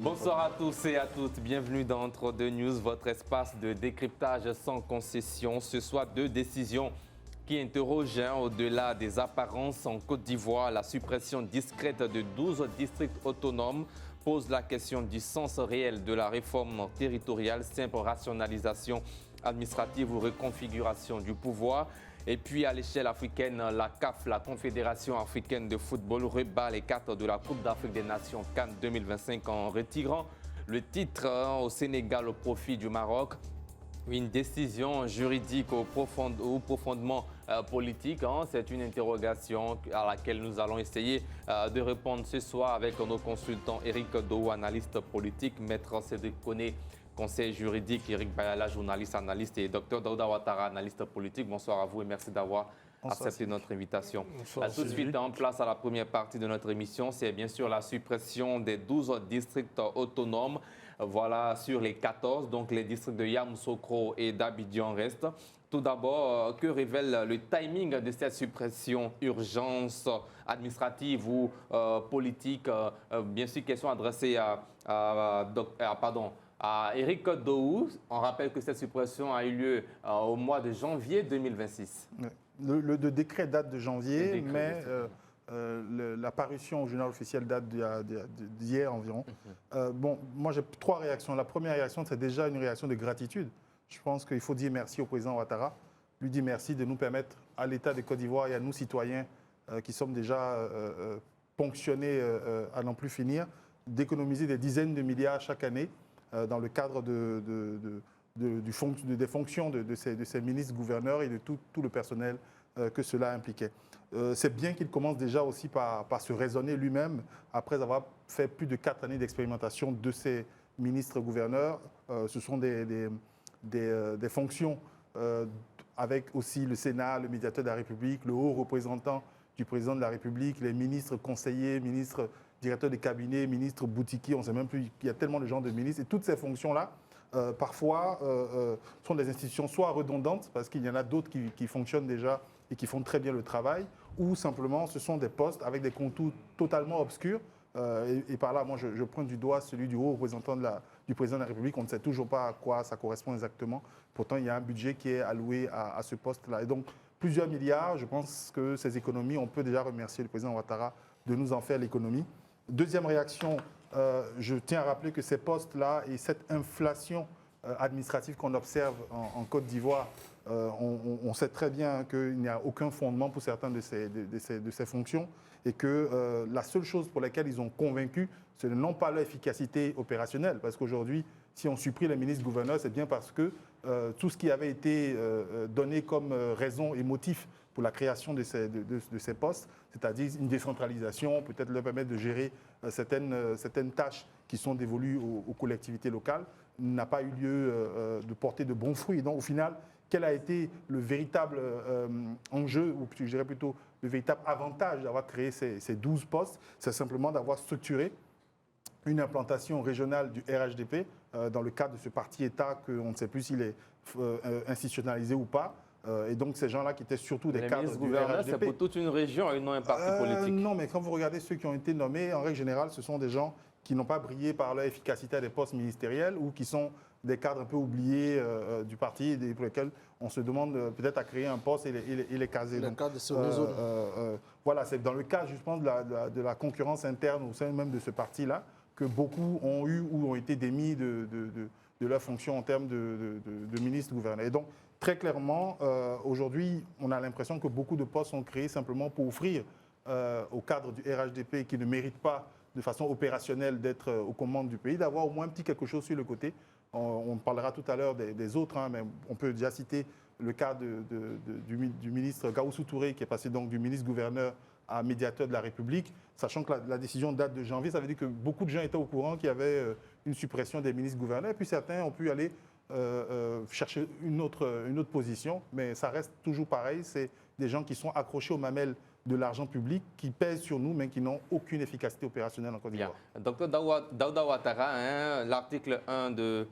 Bonsoir à tous et à toutes, bienvenue dans Entre deux News, votre espace de décryptage sans concession. Ce soir, deux décisions qui interrogent au-delà des apparences en Côte d'Ivoire. La suppression discrète de 12 districts autonomes pose la question du sens réel de la réforme territoriale, simple rationalisation administrative ou reconfiguration du pouvoir. Et puis à l'échelle africaine, la CAF, la Confédération africaine de football, rebat les cartes de la Coupe d'Afrique des Nations CAN 2025 en retirant le titre au Sénégal au profit du Maroc. Une décision juridique ou profondément politique, c'est une interrogation à laquelle nous allons essayer de répondre ce soir avec nos consultants Eric Dou, analyste politique, Maître Cédric Koné, conseil juridique, Eric Bayala, journaliste, analyste, et Dr Daouda Ouattara, analyste politique. Bonsoir à vous et merci d'avoir accepté notre invitation. Tout de suite en place à la première partie de notre émission, c'est bien sûr la suppression des 12 districts autonomes. Voilà, sur les 14, donc les districts de Yamoussoukro et d'Abidjan restent. Tout d'abord, que révèle le timing de cette suppression? Urgence administrative ou politique? Bien sûr, question adressée à Eric Dou. On rappelle que cette suppression a eu lieu au mois de janvier 2026. Le décret date de janvier, mais la parution au journal officiel date d'hier environ. Bon, moi j'ai trois réactions. La première réaction, c'est déjà une réaction de gratitude. Je pense qu'il faut dire merci au président Ouattara, lui dire merci de nous permettre, à l'État de Côte d'Ivoire et à nous citoyens qui sommes déjà ponctionnés à n'en plus finir, d'économiser des dizaines de milliards chaque année dans le cadre des fonctions de ces ministres, gouverneurs et de tout le personnel que cela impliquait. C'est bien qu'il commence déjà aussi par se raisonner lui-même, après avoir fait plus de 4 années d'expérimentation de ces ministres gouverneurs. Ce sont des fonctions avec aussi le Sénat, le médiateur de la République, le haut représentant du président de la République, les ministres conseillers, ministres directeurs de cabinet, ministres boutiquiers, on ne sait même plus, il y a tellement de gens de ministres. Et toutes ces fonctions-là, parfois, sont des institutions soit redondantes, parce qu'il y en a d'autres qui fonctionnent déjà et qui font très bien le travail, ou simplement ce sont des postes avec des contours totalement obscurs. Et par là, moi, je pointe du doigt celui du haut représentant du président de la République. On ne sait toujours pas à quoi ça correspond exactement. Pourtant, il y a un budget qui est alloué à ce poste-là. Et donc, plusieurs milliards, je pense que ces économies, on peut déjà remercier le président Ouattara de nous en faire l'économie. Deuxième réaction, je tiens à rappeler que ces postes-là et cette inflation administrative qu'on observe en Côte d'Ivoire, on sait très bien qu'il n'y a aucun fondement pour certaines de ces fonctions et que la seule chose pour laquelle ils ont convaincu, c'est non pas leur efficacité opérationnelle, parce qu'aujourd'hui, si on supprime les ministres-gouverneurs, c'est bien parce que tout ce qui avait été donné comme raison et motif pour la création de ces postes, c'est-à-dire une décentralisation, peut-être leur permettre de gérer certaines tâches qui sont dévolues aux collectivités locales, n'a pas eu lieu de porter de bons fruits. Et donc, au final, quel a été le véritable enjeu, ou je dirais plutôt le véritable avantage d'avoir créé ces 12 postes? C'est simplement d'avoir structuré une implantation régionale du RHDP dans le cadre de ce parti-État qu'on ne sait plus s'il est institutionnalisé ou pas. Et donc, ces gens-là qui étaient surtout des cadres du RHDP. C'est pour toute une région et non un parti politique. Non, mais quand vous regardez ceux qui ont été nommés, en règle générale, ce sont des gens qui n'ont pas brillé par leur efficacité à des postes ministériels ou qui sont des cadres un peu oubliés du parti et pour lesquels on se demande peut-être à créer un poste et les caser. Le cas de ce réseau. Voilà, c'est dans le cas justement de la concurrence interne au sein même de ce parti-là que beaucoup ont eu ou ont été démis de leur fonction en termes de ministre-gouverneur. Et donc, très clairement, aujourd'hui, on a l'impression que beaucoup de postes sont créés simplement pour offrir au cadre du RHDP qui ne mérite pas de façon opérationnelle d'être aux commandes du pays, d'avoir au moins un petit quelque chose sur le côté. On parlera tout à l'heure des autres, mais on peut déjà citer le cas du ministre Gaoussou Touré qui est passé donc du ministre-gouverneur à médiateur de la République, sachant que la décision date de janvier. Ça veut dire que beaucoup de gens étaient au courant qu'il y avait une suppression des ministres-gouverneurs, et puis certains ont pu aller chercher une autre position, mais ça reste toujours pareil, c'est des gens qui sont accrochés aux mamelles de l'argent public, qui pèsent sur nous, mais qui n'ont aucune efficacité opérationnelle en Côte d'Ivoire. Docteur Daouda Ouattara, l'article 1 du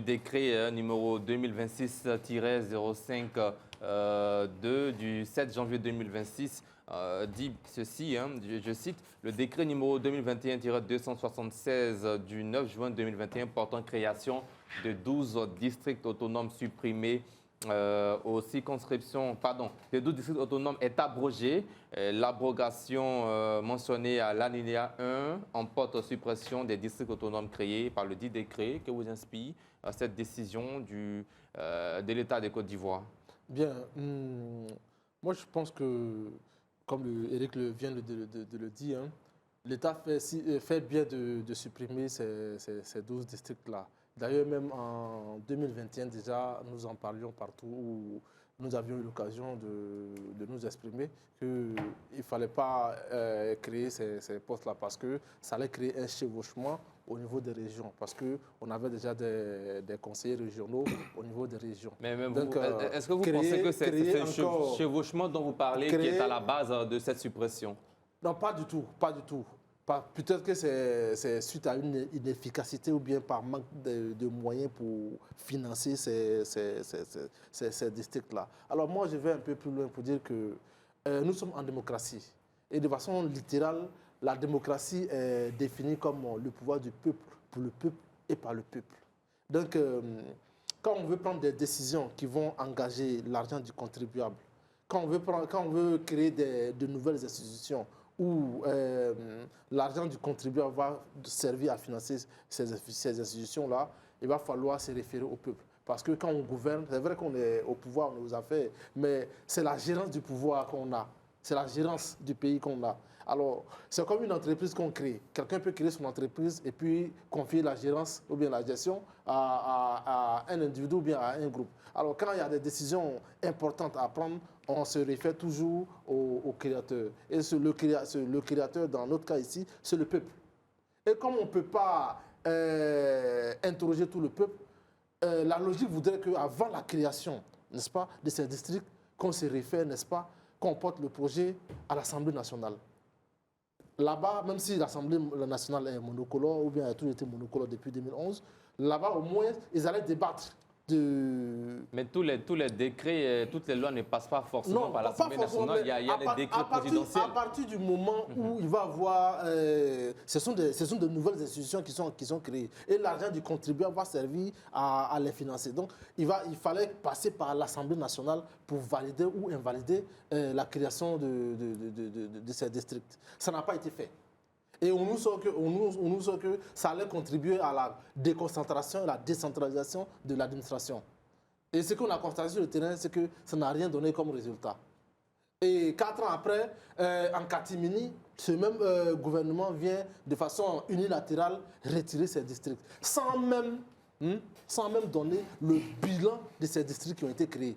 décret numéro 2026-05-2 du 7 janvier 2026 dit ceci, hein, je cite, le décret numéro 2021-276 du 9 juin 2021 portant création de 12 districts autonomes supprimés aux circonscriptions, pardon, les 12 districts autonomes est abrogé. L'abrogation mentionnée à l'alinéa 1 emporte suppression des districts autonomes créés par le dit décret. Que vous inspire cette décision de l'État de Côte d'Ivoire? Bien, moi je pense que, comme Eric vient de le dire, hein, l'État fait bien de supprimer ces 12 districts-là. D'ailleurs, même en 2021, déjà, nous en parlions partout où nous avions eu l'occasion de nous exprimer qu'il ne fallait pas créer ces postes-là parce que ça allait créer un chevauchement au niveau des régions, parce qu'on avait déjà des conseillers régionaux au niveau des régions. Mais est-ce que vous pensez que c'est ce chevauchement dont vous parlez qui est à la base de cette suppression? Non, pas du tout, pas du tout. Peut-être que c'est suite à une inefficacité ou bien par manque de moyens pour financer ces districts-là. Alors moi, je vais un peu plus loin pour dire que nous sommes en démocratie. Et de façon littérale, la démocratie est définie comme le pouvoir du peuple, pour le peuple et par le peuple. Donc, quand on veut prendre des décisions qui vont engager l'argent du contribuable, quand on veut créer de nouvelles institutions, où l'argent du contribuable va servir à financer ces institutions-là, il va falloir se référer au peuple. Parce que quand on gouverne, c'est vrai qu'on est au pouvoir, on nous a fait, mais c'est la gérance du pouvoir qu'on a. C'est la gérance du pays qu'on a. Alors, c'est comme une entreprise qu'on crée. Quelqu'un peut créer son entreprise et puis confier la gérance ou bien la gestion à un individu ou bien à un groupe. Alors, quand il y a des décisions importantes à prendre, on se réfère toujours au créateur. Et le créateur, dans notre cas ici, c'est le peuple. Et comme on ne peut pas interroger tout le peuple, la logique voudrait qu'avant la création, n'est-ce pas, de ces districts, qu'on se réfère, n'est-ce pas, qu'on porte le projet à l'Assemblée nationale. Là-bas, même si l'Assemblée nationale est monocolore, ou bien a toujours été monocolore depuis 2011, là-bas, au moins, ils allaient débattre de... Mais tous les décrets, toutes les lois ne passent pas forcément par l'Assemblée nationale. Il y a les décrets présidentiels. À partir du moment où il va avoir... ce sont de nouvelles institutions qui sont créées. Et l'argent du contribuable va servir à les financer. Donc, il fallait passer par l'Assemblée nationale pour valider ou invalider la création de ces districts. Ça n'a pas été fait. Et on nous sort que ça allait contribuer à la déconcentration et la décentralisation de l'administration. Et ce qu'on a constaté sur le terrain, c'est que ça n'a rien donné comme résultat. Et 4 ans après, en catimini, ce même gouvernement vient de façon unilatérale retirer ces districts, sans même donner le bilan de ces districts qui ont été créés.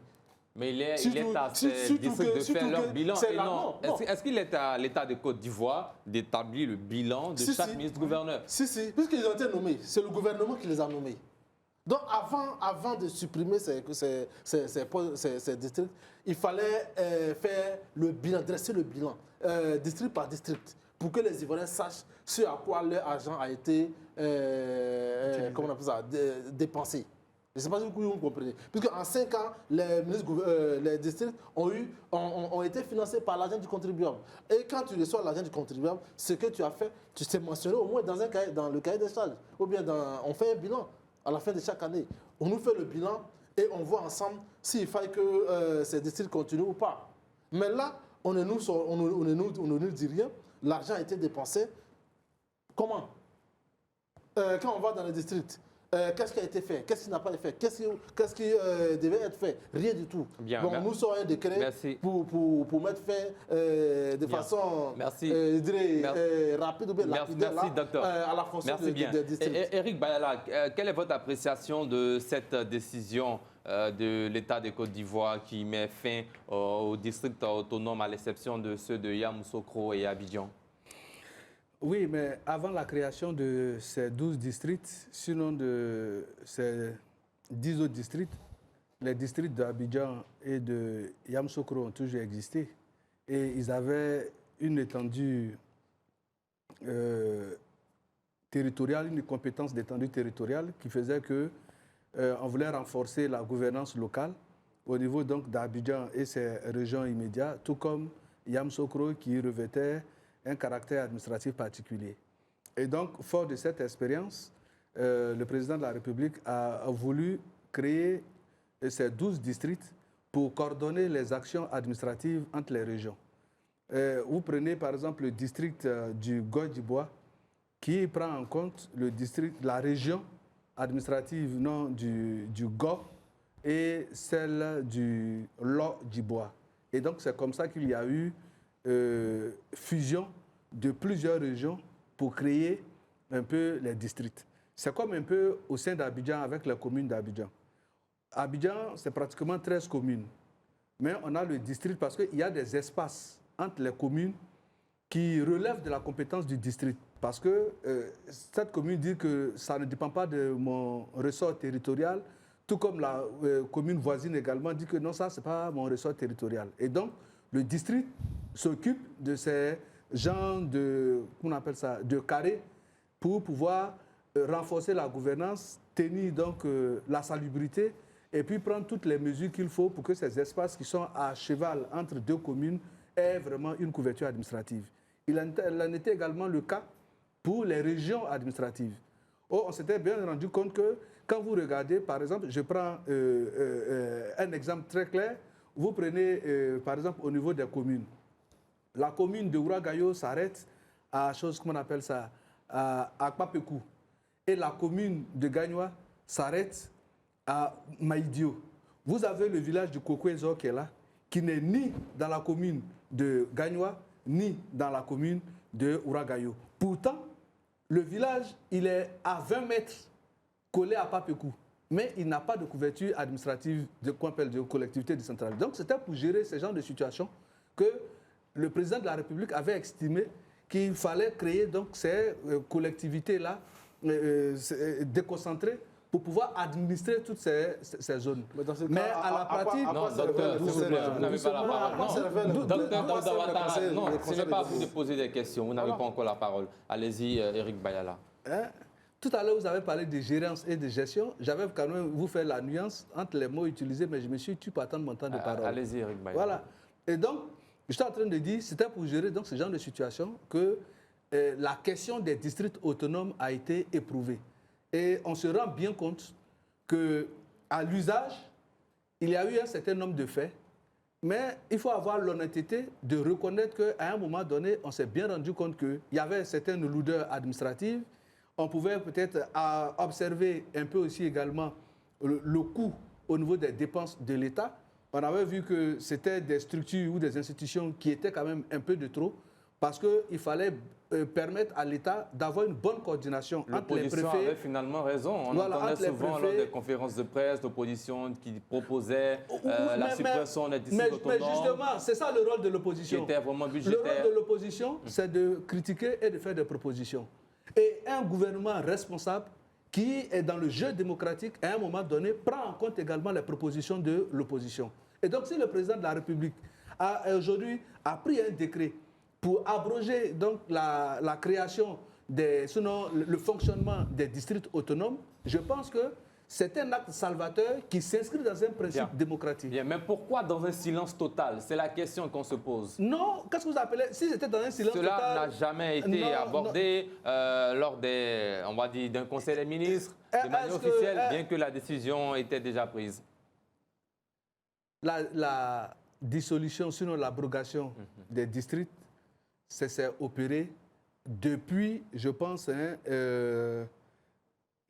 Mais il est à ces districts de faire leur bilan. Est-ce qu'il est à l'État de Côte d'Ivoire d'établir le bilan de chaque ministre-gouverneur? Si, puisqu'ils ont été nommés. C'est le gouvernement qui les a nommés. Donc avant de supprimer ces districts, il fallait faire le bilan, dresser le bilan, district par district, pour que les Ivoiriens sachent ce à quoi leur argent a été comment on appelle ça, dépensé. Je ne sais pas si vous comprenez. Puisque en 5 ans, les districts ont été financés par l'argent du contribuable. Et quand tu reçois l'argent du contribuable, ce que tu as fait, tu t'es mentionné au moins dans le cahier des charges. Ou bien on fait un bilan à la fin de chaque année. On nous fait le bilan et on voit ensemble s'il faille que ces districts continuent ou pas. Mais là, on ne nous dit rien. L'argent a été dépensé. Comment? Quand on va dans les districts, qu'est-ce qui a été fait? Qu'est-ce qui n'a pas été fait? Qu'est-ce qui devait être fait? Rien du tout. Bien, bon, nous sommes un décret pour mettre fin de façon rapide ou bien lapidaire à la fonction des districts. Eric Bayala, quelle est votre appréciation de cette décision de l'État de Côte d'Ivoire qui met fin aux districts autonomes à l'exception de ceux de Yamoussoukro et Abidjan? Oui, mais avant la création de ces 12 districts, sinon de ces 10 autres districts, les districts d'Abidjan et de Yamoussoukro ont toujours existé. Et ils avaient une étendue territoriale, une compétence d'étendue territoriale qui faisait qu'on voulait renforcer la gouvernance locale au niveau donc d'Abidjan et ses régions immédiates, tout comme Yamoussoukro qui revêtait un caractère administratif particulier. Et donc, fort de cette expérience, le président de la République a voulu créer ces 12 districts pour coordonner les actions administratives entre les régions. Vous prenez par exemple le district du Goy-Dibois qui prend en compte la région administrative du Go et celle du Lo-Dibois. Et donc c'est comme ça qu'il y a eu fusion de plusieurs régions pour créer un peu les districts. C'est comme un peu au sein d'Abidjan avec les communes d'Abidjan. Abidjan, c'est pratiquement 13 communes. Mais on a le district parce qu'il y a des espaces entre les communes qui relèvent de la compétence du district. Parce que cette commune dit que ça ne dépend pas de mon ressort territorial, tout comme la commune voisine également dit que non, ça, ce n'est pas mon ressort territorial. Et donc, le district s'occupe de ces genres de carrés pour pouvoir renforcer la gouvernance, tenir donc la salubrité et puis prendre toutes les mesures qu'il faut pour que ces espaces qui sont à cheval entre deux communes aient vraiment une couverture administrative. Il en était également le cas pour les régions administratives. On s'était bien rendu compte que quand vous regardez, par exemple, je prends un exemple très clair, vous prenez par exemple au niveau des communes. La commune de Ouragayo s'arrête à Kpapekou. Et la commune de Gagnoa s'arrête à Maïdio. Vous avez le village de Kokwezo qui est là, qui n'est ni dans la commune de Gagnoa, ni dans la commune de Ouragayo. Pourtant, le village, il est à 20 mètres collé à Papekou, mais il n'a pas de couverture administrative de collectivité décentralisée. Donc, c'était pour gérer ce genre de situation que le président de la République avait estimé qu'il fallait créer donc ces collectivités-là déconcentrées pour pouvoir administrer toutes ces zones. Mais à la pratique... Non, docteur, vous n'avez pas la parole. Non, docteur Ouattara, non, ce n'est pas à vous de poser des questions. Vous n'avez pas encore la parole. Allez-y, Eric Bayala. Tout à l'heure, vous avez parlé de gérance et de gestion. J'avais quand même vous faire la nuance entre les mots utilisés, mais je me suis tué pour attendre mon temps de parole. Allez-y, Eric Bayala. Voilà. Et donc, j'étais en train de dire, c'était pour gérer donc, ce genre de situation que la question des districts autonomes a été éprouvée. Et on se rend bien compte qu'à l'usage, il y a eu un certain nombre de faits, mais il faut avoir l'honnêteté de reconnaître qu'à un moment donné, on s'est bien rendu compte qu'il y avait certaines lourdeurs administratives. On pouvait peut-être observer un peu aussi également le coût au niveau des dépenses de l'État. On avait vu que c'était des structures ou des institutions qui étaient quand même un peu de trop, parce qu'il fallait permettre à l'État d'avoir une bonne coordination entre les préfets. L'opposition avait finalement raison. On entendait souvent lors des conférences de presse l'opposition qui proposait la suppression des districts autonomes. Mais justement, c'est ça le rôle de l'opposition. Qui était vraiment budgétaire. Le rôle de l'opposition, c'est de critiquer et de faire des propositions. Et un gouvernement responsable qui est dans le jeu démocratique, à un moment donné, prend en compte également les propositions de l'opposition. Et donc, si le président de la République aujourd'hui a pris un décret pour abroger donc, la création, sinon le fonctionnement des districts autonomes, je pense que c'est un acte salvateur qui s'inscrit dans un principe démocratique. Bien, mais pourquoi dans un silence total? C'est la question qu'on se pose. Non, qu'est-ce que vous appelez? Si c'était dans un silence total... Cela n'a jamais été abordé lors on va dire, d'un conseil des ministres, de manière officielle, bien que la décision était déjà prise. La dissolution, sinon l'abrogation des districts, s'est opéré depuis, je pense,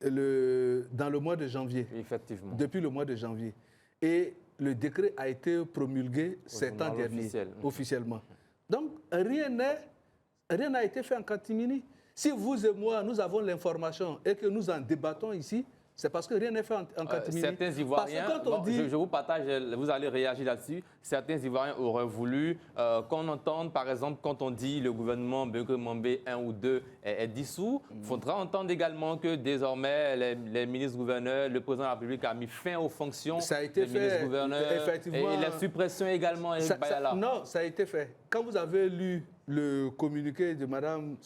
dans le mois de janvier. Effectivement. Depuis le mois de janvier. Et le décret a été promulgué cet an dernier, officiellement. Donc, rien n'a été fait en catimini. Si vous et moi, nous avons l'information et que nous en débattons ici, c'est parce que rien n'est fait en catimini. Certains Ivoiriens, je vous partage, vous allez réagir là-dessus, certains Ivoiriens auraient voulu qu'on entende, par exemple, quand on dit le gouvernement Beukeu Mambé 1 ou 2 est dissous, il faudra entendre également que désormais les ministres-gouverneurs, le président de la République a mis fin aux fonctions des ministres-gouverneurs et la suppression également, Eric Bayala. Non, ça a été fait. Quand vous avez lu le communiqué de Madame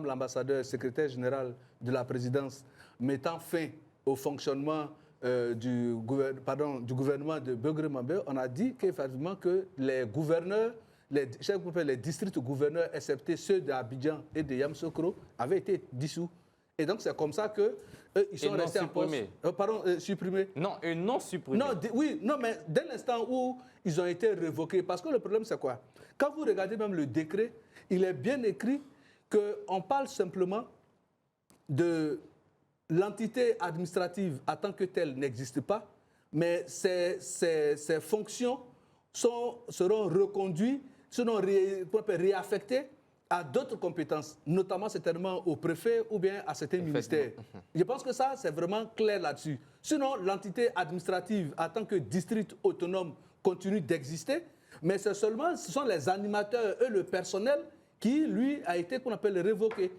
l'ambassadeur, secrétaire générale de la présidence, mettant fin au fonctionnement du gouvernement de Beukeu Mambé, on a dit qu'effectivement que les gouverneurs les districts gouverneurs, excepté ceux d'Abidjan et de Yamoussoukro, avaient été dissous. Et donc, c'est comme ça qu'ils sont restés en poste. Supprimés. Non, et non supprimés. Non, oui, non, mais dès l'instant où ils ont été révoqués, parce que le problème, c'est quoi? Quand vous regardez même le décret, il est bien écrit qu'on parle simplement de l'entité administrative en tant que telle n'existe pas, mais ses fonctions seront reconduites, seront réaffectées à d'autres compétences, notamment certainement au préfet ou bien à certains ministères. Je pense que ça, c'est vraiment clair là-dessus. Sinon, l'entité administrative en tant que district autonome continue d'exister, mais ce sont les animateurs et le personnel qui, lui, a été, qu'on appelle, révoqué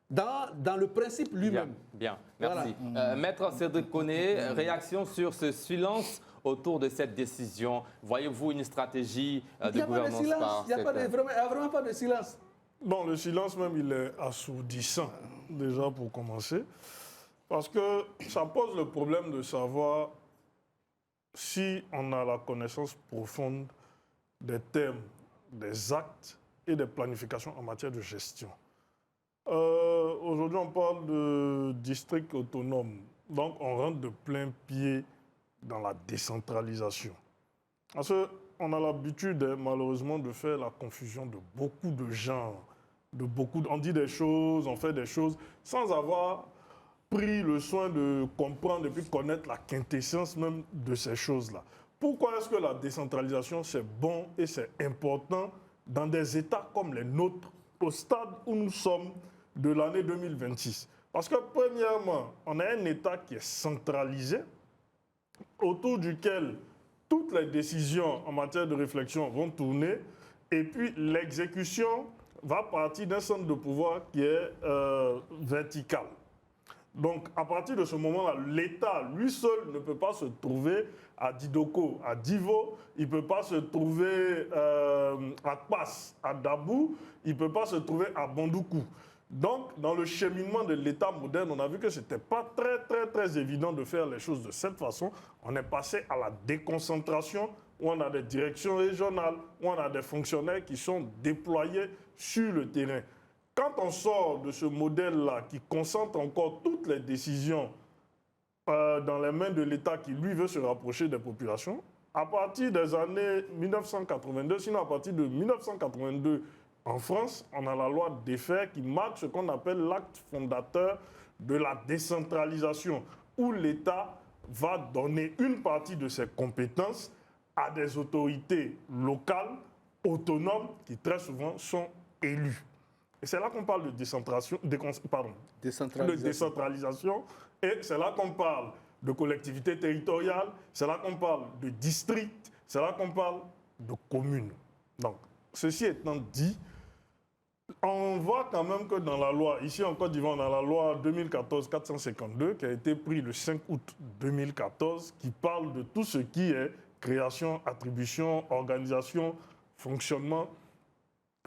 dans le principe lui-même. Bien, merci. Voilà. Maître Cédric Koné, réaction sur ce silence autour de cette décision. Voyez-vous une stratégie de gouvernance par Il n'y a vraiment pas de silence. Bon, le silence même, il est assourdissant, déjà pour commencer, parce que ça pose le problème de savoir si on a la connaissance profonde des termes, des actes et des planifications en matière de gestion. Aujourd'hui, on parle de district autonome, donc on rentre de plein pied dans la décentralisation. Parce qu'on a l'habitude, malheureusement, de faire la confusion de beaucoup de gens, on dit des choses, on fait des choses, sans avoir pris le soin de comprendre et puis connaître la quintessence même de ces choses-là. Pourquoi est-ce que la décentralisation, c'est bon et c'est important dans des États comme les nôtres, au stade où nous sommes de l'année 2026? Parce que, premièrement, on a un État qui est centralisé, autour duquel toutes les décisions en matière de réflexion vont tourner, et puis l'exécution va partir d'un centre de pouvoir qui est vertical. Donc, à partir de ce moment-là, l'État, lui seul, ne peut pas se trouver à Didoko, à Divo, il ne peut pas se trouver à Kpass, à Dabou, il ne peut pas se trouver à Bandoukou. Donc, dans le cheminement de l'État moderne, on a vu que ce n'était pas très évident de faire les choses de cette façon. On est passé à la déconcentration, où on a des directions régionales, où on a des fonctionnaires qui sont déployés sur le terrain. Quand on sort de ce modèle-là, qui concentre encore toutes les décisions dans les mains de l'État qui, lui, veut se rapprocher des populations, à partir des années 1982, sinon à partir de 1982, en France, on a la loi Defferre qui marque ce qu'on appelle l'acte fondateur de la décentralisation, où l'État va donner une partie de ses compétences à des autorités locales, autonomes, qui très souvent sont élues. Et c'est là qu'on parle de décentralisation, et c'est là qu'on parle de collectivité territoriale, c'est là qu'on parle de district, c'est là qu'on parle de commune. Donc, ceci étant dit, on voit quand même que dans la loi, ici en Côte d'Ivoire, on a la loi 2014-452 qui a été prise le 5 août 2014, qui parle de tout ce qui est création, attribution, organisation, fonctionnement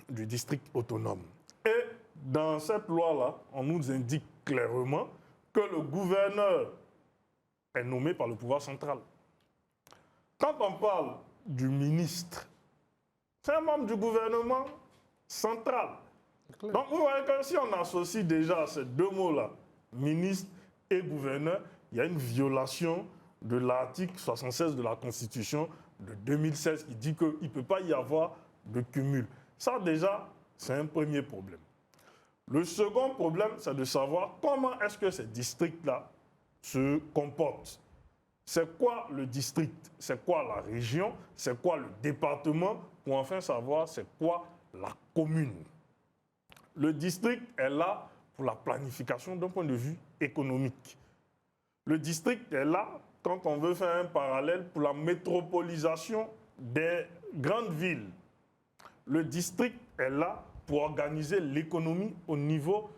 du district autonome. Et dans cette loi-là, on nous indique clairement que le gouverneur est nommé par le pouvoir central. Quand on parle du ministre, c'est un membre du gouvernement central. Donc vous voyez que si on associe déjà ces deux mots-là, ministre et gouverneur, il y a une violation de l'article 76 de la Constitution de 2016 qui dit qu'il ne peut pas y avoir de cumul. Ça déjà, c'est un premier problème. Le second problème, c'est de savoir comment est-ce que ces districts-là se comportent. C'est quoi le district? C'est quoi la région? C'est quoi le département? Pour enfin savoir c'est quoi la commune. Le district est là pour la planification d'un point de vue économique. Le district est là, quand on veut faire un parallèle, pour la métropolisation des grandes villes. Le district est là pour organiser l'économie au niveau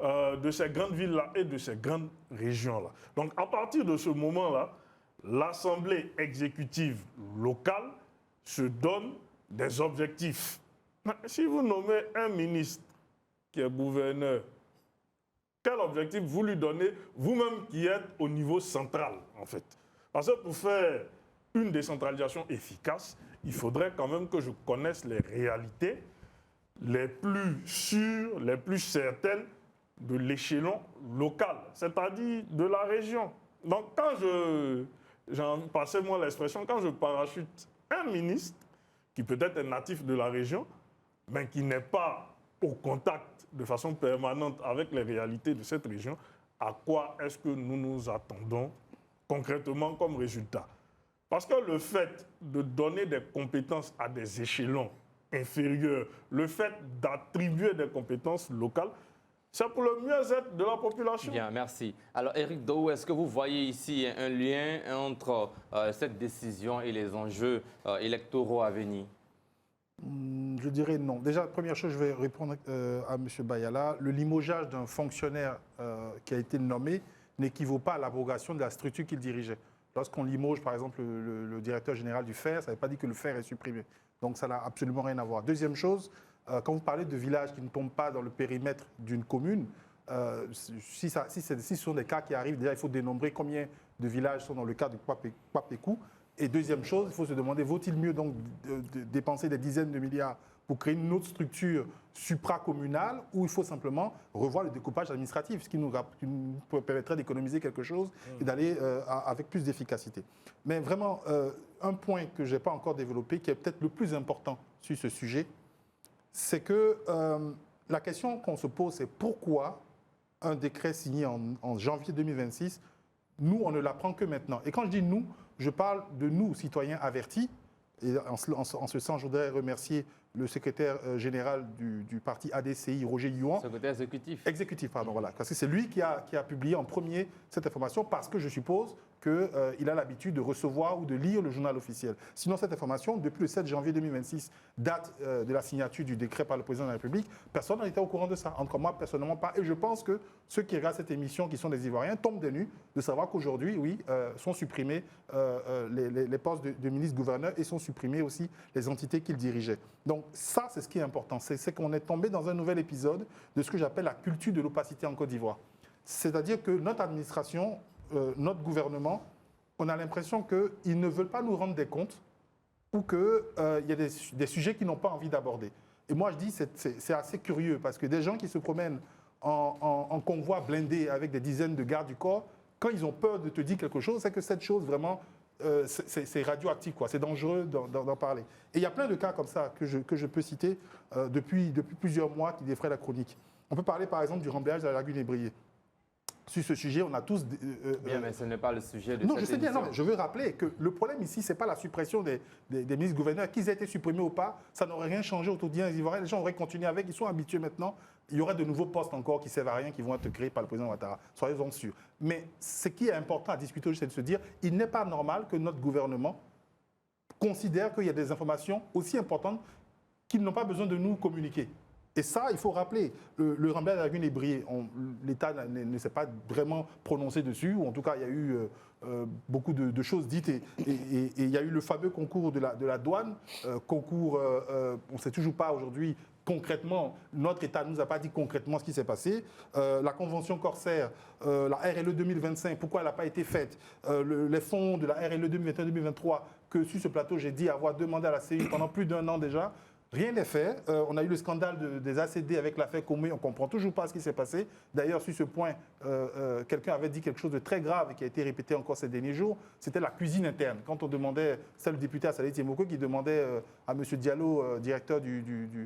de ces grandes villes-là et de ces grandes régions-là. Donc, à partir de ce moment-là, l'Assemblée exécutive locale se donne des objectifs. Si vous nommez un ministre qui est gouverneur, quel objectif vous lui donnez, vous-même qui êtes au niveau central, en fait? Parce que pour faire une décentralisation efficace, il faudrait quand même que je connaisse les réalités les plus sûres, les plus certaines de l'échelon local, c'est-à-dire de la région. Donc quand passez-moi l'expression, quand je parachute un ministre, qui peut-être est natif de la région, mais qui n'est pas au contact de façon permanente avec les réalités de cette région, à quoi est-ce que nous nous attendons concrètement comme résultat? Parce que le fait de donner des compétences à des échelons inférieurs, le fait d'attribuer des compétences locales, c'est pour le mieux-être de la population. Bien, merci. Alors, Éric Doe, est-ce que vous voyez ici un lien entre cette décision et les enjeux électoraux à venir? Je dirais non. Déjà, première chose, je vais répondre à M. Bayala. Le limogeage d'un fonctionnaire qui a été nommé n'équivaut pas à l'abrogation de la structure qu'il dirigeait. Lorsqu'on limoge, par exemple, le directeur général du FER, ça ne veut pas dire que le FER est supprimé. Donc, ça n'a absolument rien à voir. Deuxième chose, quand vous parlez de villages qui ne tombent pas dans le périmètre d'une commune, si ce sont des cas qui arrivent, déjà, il faut dénombrer combien de villages sont dans le cas du Kwapékou. Et deuxième chose, il faut se demander, vaut-il mieux donc dépenser des dizaines de milliards pour créer une autre structure supracommunale ou il faut simplement revoir le découpage administratif, ce qui nous permettrait d'économiser quelque chose et d'aller avec plus d'efficacité. Mais vraiment, un point que je n'ai pas encore développé, qui est peut-être le plus important sur ce sujet, c'est que la question qu'on se pose, c'est pourquoi un décret signé en janvier 2026, nous, on ne l'apprend que maintenant. Et quand je dis nous, je parle de nous, citoyens avertis. Et en ce sens, je voudrais remercier le secrétaire général du parti ADCI, Roger Youan. Secrétaire exécutif. Exécutif, pardon, voilà. Parce que c'est lui qui a publié en premier cette information, parce que je suppose qu'il a l'habitude de recevoir ou de lire le journal officiel. Sinon, cette information, depuis le 7 janvier 2026, date de la signature du décret par le président de la République, personne n'était au courant de ça. Entre moi, personnellement, pas. Et je pense que ceux qui regardent cette émission, qui sont des Ivoiriens, tombent des nues de savoir qu'aujourd'hui, oui, sont supprimés les postes de ministre-gouverneur et sont supprimés aussi les entités qu'ils dirigeaient. Donc ça, c'est ce qui est important. C'est qu'on est tombé dans un nouvel épisode de ce que j'appelle la culture de l'opacité en Côte d'Ivoire. C'est-à-dire que notre administration, notre gouvernement, on a l'impression qu'ils ne veulent pas nous rendre des comptes ou qu'il y a des sujets qu'ils n'ont pas envie d'aborder. Et moi, je dis c'est assez curieux parce que des gens qui se promènent en convoi blindé avec des dizaines de gardes du corps, quand ils ont peur de te dire quelque chose, c'est que cette chose vraiment, c'est radioactif, quoi. C'est dangereux d'en parler. Et il y a plein de cas comme ça que je peux citer depuis plusieurs mois qui défraient la chronique. On peut parler par exemple du remblage de la lagune Ébrié. Sur ce sujet, on a tous... Bien, mais ce n'est pas le sujet de non, cette je sais bien, émission. non, je veux rappeler que le problème ici, ce n'est pas la suppression des ministres-gouverneurs. Qu'ils aient été supprimés ou pas, ça n'aurait rien changé au quotidien des Ivoiriens. Les gens auraient continué avec, ils sont habitués maintenant. Il y aurait de nouveaux postes encore qui ne servent à rien, qui vont être créés par le président Ouattara. Soyez-en sûrs. Mais ce qui est important à discuter, c'est de se dire, il n'est pas normal que notre gouvernement considère qu'il y a des informations aussi importantes qu'ils n'ont pas besoin de nous communiquer. Et ça, il faut rappeler, le remblai de la lagune Ébrié, l'État ne s'est pas vraiment prononcé dessus, ou en tout cas, il y a eu beaucoup de choses dites, et il y a eu le fameux concours de la douane, concours, on ne sait toujours pas aujourd'hui concrètement, notre État ne nous a pas dit concrètement ce qui s'est passé. La convention Corsair, la RLE 2025, pourquoi elle n'a pas été faite, les fonds de la RLE 2021-2023, que sur ce plateau, j'ai dit avoir demandé à la CEI pendant plus d'1 an déjà. Rien n'est fait. On a eu le scandale des ACD avec l'affaire Comé. On ne comprend toujours pas ce qui s'est passé. D'ailleurs, sur ce point, quelqu'un avait dit quelque chose de très grave et qui a été répété encore ces derniers jours. C'était la cuisine interne. Quand on demandait, c'est le député Assalé Tiemoko qui demandait à M. Diallo, directeur de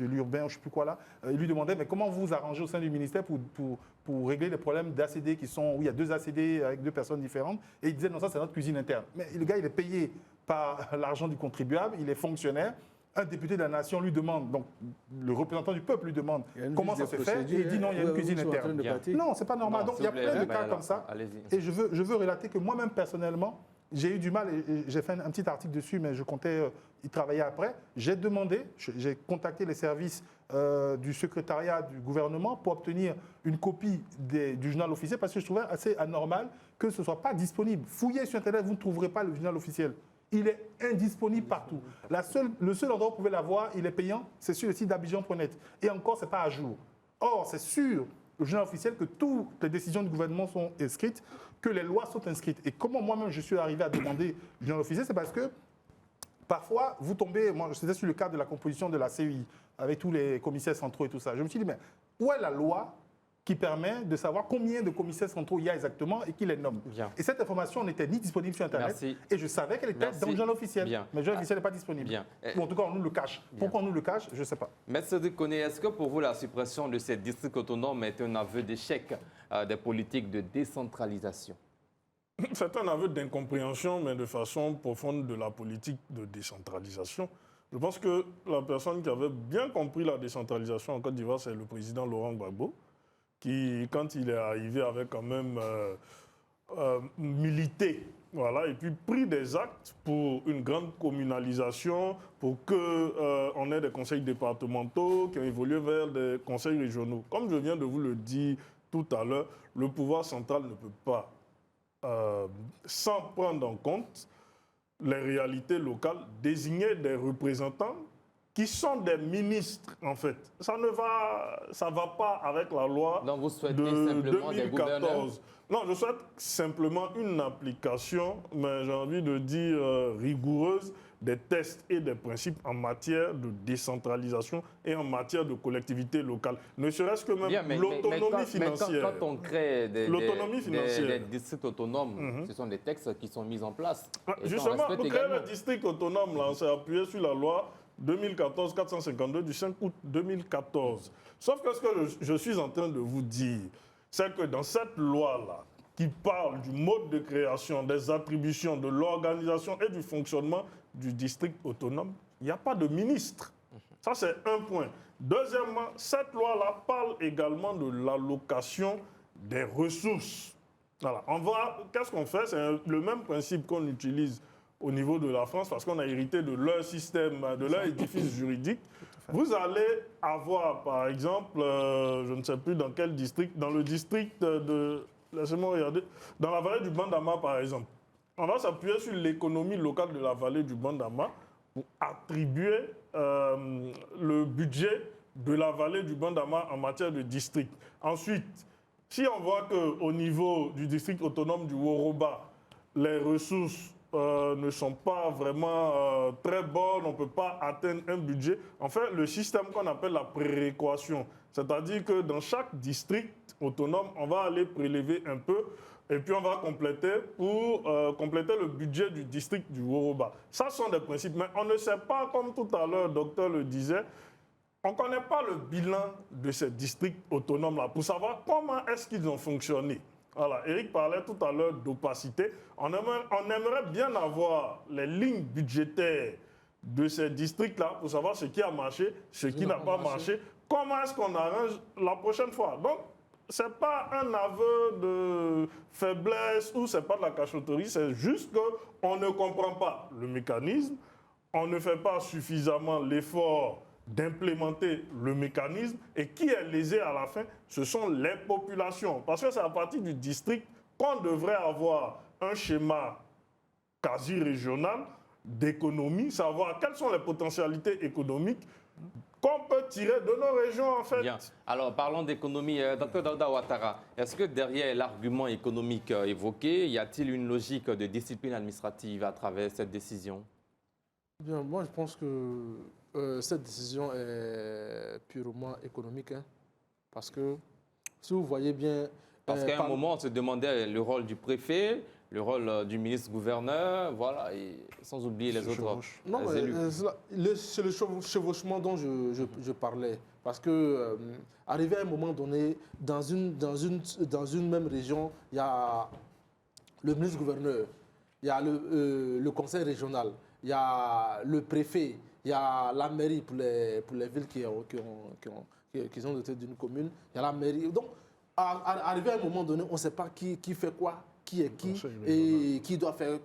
l'urbain, je ne sais plus quoi là, il lui demandait mais comment vous vous arrangez au sein du ministère pour régler les problèmes d'ACD où il y a 2 ACD avec 2 personnes différentes. Et il disait non, ça c'est notre cuisine interne. Mais le gars, il est payé par l'argent du contribuable, il est fonctionnaire. Un député de la nation lui demande, donc le représentant du peuple lui demande comment ça se fait, et il dit non, il y a une cuisine interne. Non, c'est pas normal. Non, donc il y a plein de cas comme ça. Et je veux relater que moi-même personnellement, j'ai eu du mal, et j'ai fait un petit article dessus, mais je comptais y travailler après. J'ai demandé, j'ai contacté les services du secrétariat du gouvernement pour obtenir une copie du journal officiel, parce que je trouvais assez anormal que ce ne soit pas disponible. Fouillez sur Internet, vous ne trouverez pas le journal officiel. Il est indisponible partout. Le seul endroit où vous pouvez l'avoir, il est payant, c'est sur le site d'Abidjan.net. Et encore, ce n'est pas à jour. Or, c'est sur le journal officiel que toutes les décisions du gouvernement sont inscrites, que les lois sont inscrites. Et comment moi-même je suis arrivé à demander le journal officiel, c'est parce que Parfois, vous tombez, moi, c'était sur le cas de la composition de la CEI, avec tous les commissaires centraux et tout ça. Je me suis dit, mais où est la loi qui permet de savoir combien de commissaires centraux il y a exactement et qui les nomme. Bien. Et cette information n'était ni disponible sur Internet. Merci. Et je savais qu'elle était dans le journal officiel. Bien. Mais le journal officiel n'est pas disponible. Bien. Ou en tout cas, on nous le cache. Bien. Pourquoi on nous le cache, je ne sais pas. Maître Cédric Koné, est-ce que pour vous, la suppression de ces districts autonomes est un aveu d'échec des politiques de décentralisation? C'est un aveu d'incompréhension, mais de façon profonde de la politique de décentralisation. Je pense que la personne qui avait bien compris la décentralisation en Côte d'Ivoire, c'est le président Laurent Gbagbo, qui, quand il est arrivé, avait quand même milité, voilà, et puis pris des actes pour une grande communalisation, pour qu'on ait des conseils départementaux qui ont évolué vers des conseils régionaux. Comme je viens de vous le dire tout à l'heure, le pouvoir central ne peut pas, sans prendre en compte les réalités locales, désigner des représentants qui sont des ministres, en fait. Ça va pas avec la loi Donc vous souhaitez de simplement des gouverneurs? 2014. Non, je souhaite simplement une application, mais j'ai envie de dire rigoureuse, des tests et des principes en matière de décentralisation et en matière de collectivité locale. Ne serait-ce que même l'autonomie financière. Quand on crée des districts autonomes, ce sont des textes qui sont mis en place. Justement, pour créer le district autonome, là, on s'est appuyé sur la loi 2014-452 du 5 août 2014. Sauf que ce que je suis en train de vous dire, c'est que dans cette loi-là, qui parle du mode de création, des attributions, de l'organisation et du fonctionnement du district autonome, il n'y a pas de ministre. Ça, c'est un point. Deuxièmement, cette loi-là parle également de l'allocation des ressources. Voilà. Qu'est-ce qu'on fait? C'est le même principe qu'on utilise au niveau de la France, parce qu'on a hérité de leur système, de leur édifice juridique. Vous allez avoir, par exemple, je ne sais plus dans quel district, dans le district de... Laissez-moi regarder. Dans la vallée du Bandama, par exemple. On va s'appuyer sur l'économie locale de la vallée du Bandama pour attribuer le budget de la vallée du Bandama en matière de district. Ensuite, si on voit qu'au niveau du district autonome du Woroba, les ressources ne sont pas vraiment très bonnes, on ne peut pas atteindre un budget. En fait, le système qu'on appelle la prééquation, c'est-à-dire que dans chaque district autonome, on va aller prélever un peu et puis on va compléter pour compléter le budget du district du Woroba. Ça sont des principes, mais on ne sait pas, comme tout à l'heure, le docteur le disait, on ne connaît pas le bilan de ces districts autonomes-là pour savoir comment est-ce qu'ils ont fonctionné. Voilà, Eric parlait tout à l'heure d'opacité. On aimerait bien avoir les lignes budgétaires de ces districts-là pour savoir ce qui a marché, ce qui n'a pas marché. Comment est-ce qu'on arrange la prochaine fois? Donc, ce n'est pas un aveu de faiblesse ou ce n'est pas de la cachotterie, c'est juste qu'on ne comprend pas le mécanisme, on ne fait pas suffisamment l'effort d'implémenter le mécanisme, et qui est lésé à la fin, ce sont les populations. Parce que c'est à partir du district qu'on devrait avoir un schéma quasi régional d'économie, savoir quelles sont les potentialités économiques qu'on peut tirer de nos régions, en fait. Bien. Alors, parlons d'économie. Dr Daouda Ouattara, est-ce que derrière l'argument économique évoqué, y a-t-il une logique de discipline administrative à travers cette décision? Bien, moi, je pense que cette décision est purement économique, hein, parce que, si vous voyez bien... Parce qu'à un moment, on se demandait le rôle du préfet, le rôle du ministre-gouverneur, voilà, et sans oublier les autres non, élus. C'est le chevauchement dont je parlais. Parce que, arrivé à un moment donné, dans une même région, il y a le ministre-gouverneur, il y a le conseil régional, il y a le préfet, il y a la mairie pour les villes qui sont dotées d'une commune, il y a la mairie. Donc, arrivé à un moment donné, on ne sait pas qui fait quoi, qui est qui, et qui doit faire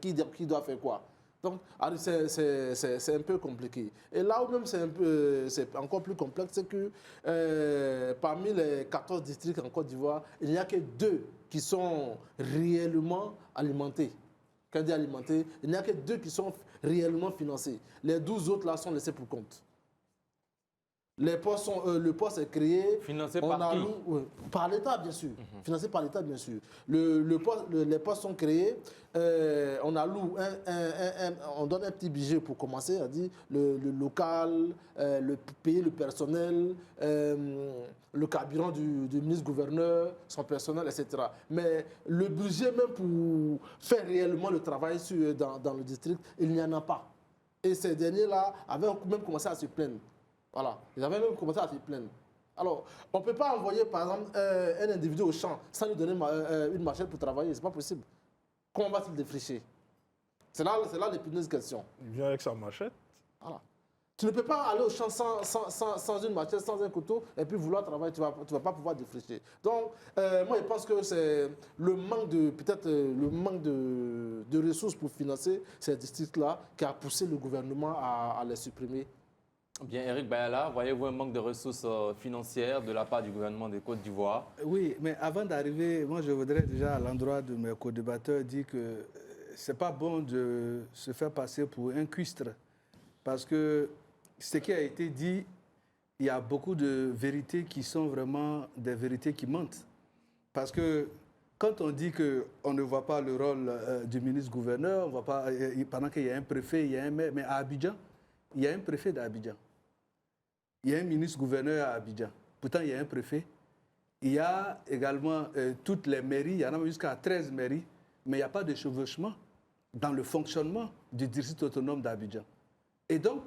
quoi. Donc, c'est un peu compliqué. Et là où même c'est encore plus complexe, c'est que parmi les 14 districts en Côte d'Ivoire, il n'y a que 2 qui sont réellement alimentés. Quand on dit alimentés, il n'y a que 2 qui sont réellement financés. Les 12 autres là sont laissés pour compte. le poste est créé. Financé par qui? Par l'État, bien sûr. Financé par l'État, bien sûr. Les postes sont créés. On alloue on donne un petit budget pour commencer, à dire le local, payer le personnel, le carburant du ministre-gouverneur, son personnel, etc. Mais le budget même pour faire réellement le travail dans le district, il n'y en a pas. Et ces derniers-là avaient même commencé à se plaindre. Voilà, ils avaient même commencé à se plaindre. Alors, on ne peut pas envoyer, par exemple, un individu au champ sans lui donner une machette pour travailler. Ce n'est pas possible. Comment va-t-il défricher? C'est là l'épineuse question. Il vient avec sa machette. Voilà. Tu ne peux pas aller au champ sans une machette, sans un couteau, et puis vouloir travailler, tu ne vas pas pouvoir défricher. Donc, moi, je pense que c'est le manque de ressources pour financer ces districts-là qui a poussé le gouvernement à les supprimer. Bien, Eric Bayala, voyez-vous un manque de ressources financières de la part du gouvernement de Côte d'Ivoire? Oui, mais avant d'arriver, moi je voudrais déjà à l'endroit de mes co-débatteurs dire que ce n'est pas bon de se faire passer pour un cuistre. Parce que ce qui a été dit, il y a beaucoup de vérités qui sont vraiment des vérités qui mentent. Parce que quand on dit qu'on ne voit pas le rôle du ministre-gouverneur, on voit pas, pendant qu'il y a un préfet, il y a un maire, mais à Abidjan, il y a un préfet d'Abidjan. Il y a un ministre-gouverneur à Abidjan. Pourtant, il y a un préfet. Il y a également toutes les mairies, il y en a même jusqu'à 13 mairies, mais il n'y a pas de chevauchement dans le fonctionnement du district autonome d'Abidjan. Et donc,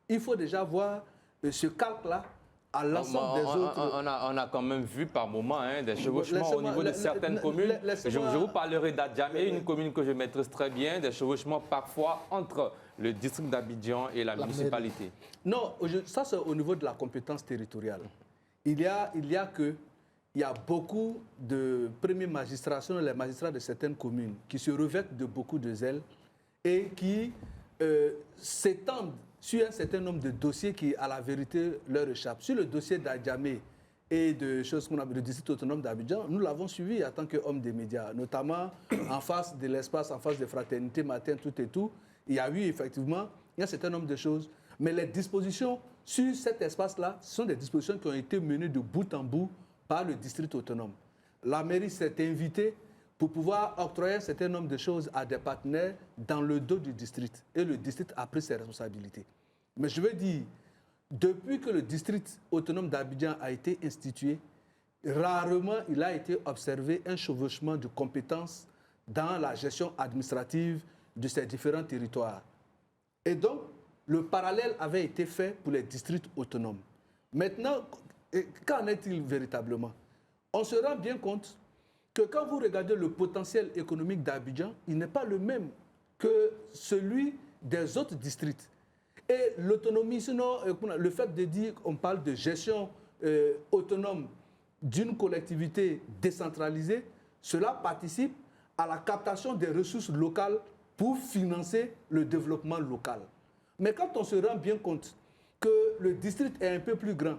il faut déjà voir ce calque-là à l'ensemble des autres. On a quand même vu par moments des chevauchements au niveau de certaines communes. Je vous parlerai d'Adjamé, une commune que je maîtrise très bien, des chevauchements parfois entre le district d'Abidjan et la municipalité. Non, ça c'est au niveau de la compétence territoriale. Il y a beaucoup de premiers magistrats, selon les magistrats de certaines communes, qui se revêtent de beaucoup de zèle et qui s'étendent sur un certain nombre de dossiers qui, à la vérité, leur échappent. Sur le dossier d'Adjamé et de choses qu'on appelle le district autonome d'Abidjan, nous l'avons suivi en tant qu'homme des médias, notamment en face de l'espace, en face de Fraternité, Matin, tout et tout. Il y a eu effectivement un certain nombre de choses. Mais les dispositions sur cet espace-là, ce sont des dispositions qui ont été menées de bout en bout par le district autonome. La mairie s'est invitée pour pouvoir octroyer un certain nombre de choses à des partenaires dans le dos du district. Et le district a pris ses responsabilités. Mais je veux dire, depuis que le district autonome d'Abidjan a été institué, rarement il a été observé un chevauchement de compétences dans la gestion administrative de ces différents territoires. Et donc, le parallèle avait été fait pour les districts autonomes. Maintenant, qu'en est-il véritablement? On se rend bien compte que quand vous regardez le potentiel économique d'Abidjan, il n'est pas le même que celui des autres districts. Et l'autonomie, sinon, le fait de dire qu'on parle de gestion autonome d'une collectivité décentralisée, cela participe à la captation des ressources locales pour financer le développement local. Mais quand on se rend bien compte que le district est un peu plus grand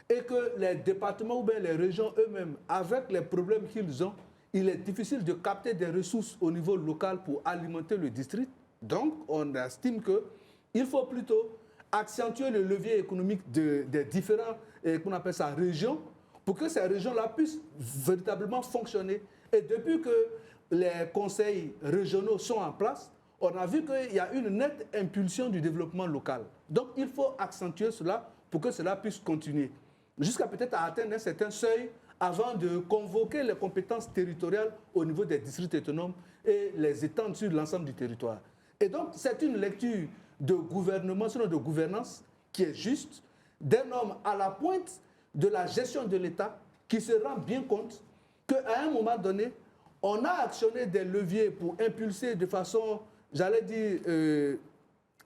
et que les départements ou bien les régions eux-mêmes, avec les problèmes qu'ils ont, il est difficile de capter des ressources au niveau local pour alimenter le district. Donc, on estime qu'il faut plutôt accentuer le levier économique des différents, qu'on appelle ça, régions, pour que ces régions-là puissent véritablement fonctionner. Et depuis que les conseils régionaux sont en place, on a vu qu'il y a une nette impulsion du développement local. Donc, il faut accentuer cela pour que cela puisse continuer. Jusqu'à peut-être atteindre un certain seuil avant de convoquer les compétences territoriales au niveau des districts autonomes et les étendre sur l'ensemble du territoire. Et donc, c'est une lecture de gouvernement, sinon de gouvernance, qui est juste, d'un homme à la pointe de la gestion de l'État qui se rend bien compte qu'à un moment donné, on a actionné des leviers pour impulser de façon, j'allais dire,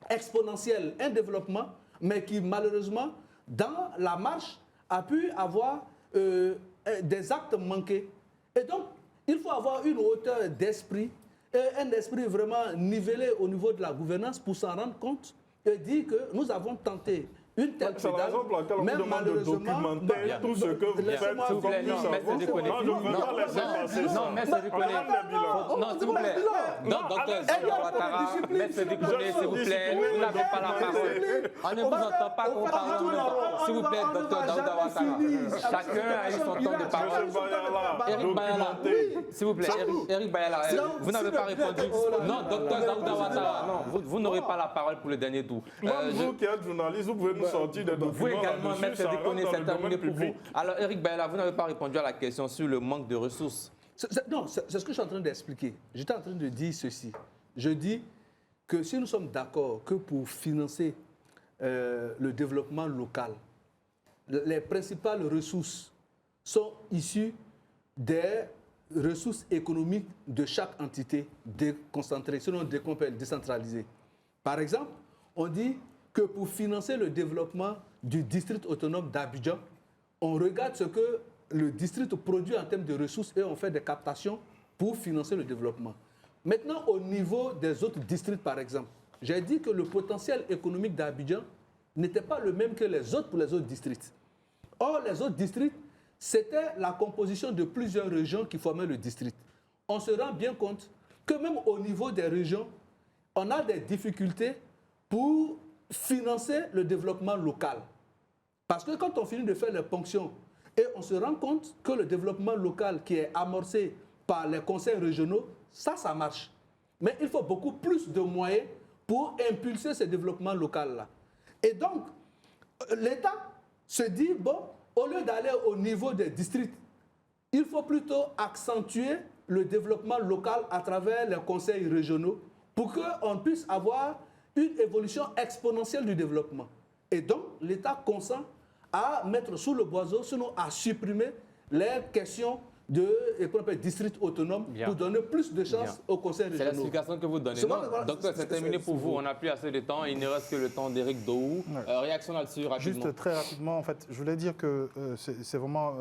exponentielle un développement, mais qui malheureusement, dans la marche, a pu avoir des actes manqués. Et donc, il faut avoir une hauteur d'esprit, un esprit vraiment nivelé au niveau de la gouvernance pour s'en rendre compte et dire que nous avons tenté une telle C'est la pédale, raison pour laquelle on vous même demande de malheureusement... documenter tout ce que vous faites. Laissez-moi S'il vous plaît, finir. non, maître Déconné. Non, je ne veux pas laisser passer ça. Non, maître On Déconné. demande des bilans. Non, s'il vous plaît. Docteur Daouda Ouattara, maître Déconné, s'il vous plaît, vous n'avez pas la parole. On ne vous entend pas qu'on parle en même temps. S'il vous plaît, docteur Daouda Ouattara. Chacun a eu son temps de parole. Monsieur Bayala, Eric Bayala, documentez. s'il vous plaît, Eric Bayala, vous n'avez pas répondu. Non, docteur Daouda Ouattara, non, vous n'aurez pas la parole pour le dernier tour. Même vous qui êtes journaliste, vous pouvez nous sortir des documents. Vous également, là-dessus, maître ça rentre Déconné, dans c'est le terminé domaine pour vous. public. Alors, Eric Bayala, vous n'avez pas répondu à la question sur le manque de ressources. Non, c'est ce que je suis en train d'expliquer. J'étais en train de dire ceci. Je dis que si nous sommes d'accord que pour financer le développement local, les principales ressources sont issues des ressources économiques de chaque entité déconcentrée, sinon décentralisée. Par exemple, on dit que pour financer le développement du district autonome d'Abidjan, on regarde ce que le district produit en termes de ressources et on fait des captations pour financer le développement. Maintenant, au niveau des autres districts, par exemple, j'ai dit que le potentiel économique d'Abidjan n'était pas le même que les autres pour les autres districts. Or, les autres districts, c'était la composition de plusieurs régions qui formaient le district. On se rend bien compte que même au niveau des régions, on a des difficultés pour financer le développement local. Parce que quand on finit de faire les ponctions et on se rend compte que le développement local qui est amorcé par les conseils régionaux, ça marche. Mais il faut beaucoup plus de moyens pour impulser ce développement local-là. Et donc, l'État se dit, bon, au lieu d'aller au niveau des districts, il faut plutôt accentuer le développement local à travers les conseils régionaux pour qu'on puisse avoir une évolution exponentielle du développement. Et donc, l'État consent à mettre sous le boiseau, sinon à supprimer les questions de district autonome pour donner plus de chance aux conseils régionaux. C'est l'explication que vous donnez. Non, docteur, c'est terminé pour vous. On n'a plus assez de temps. Il ne reste que le temps d'Éric Daou. Réaction là-dessus, rapidement. Juste très rapidement, en fait, je voulais dire que c'est vraiment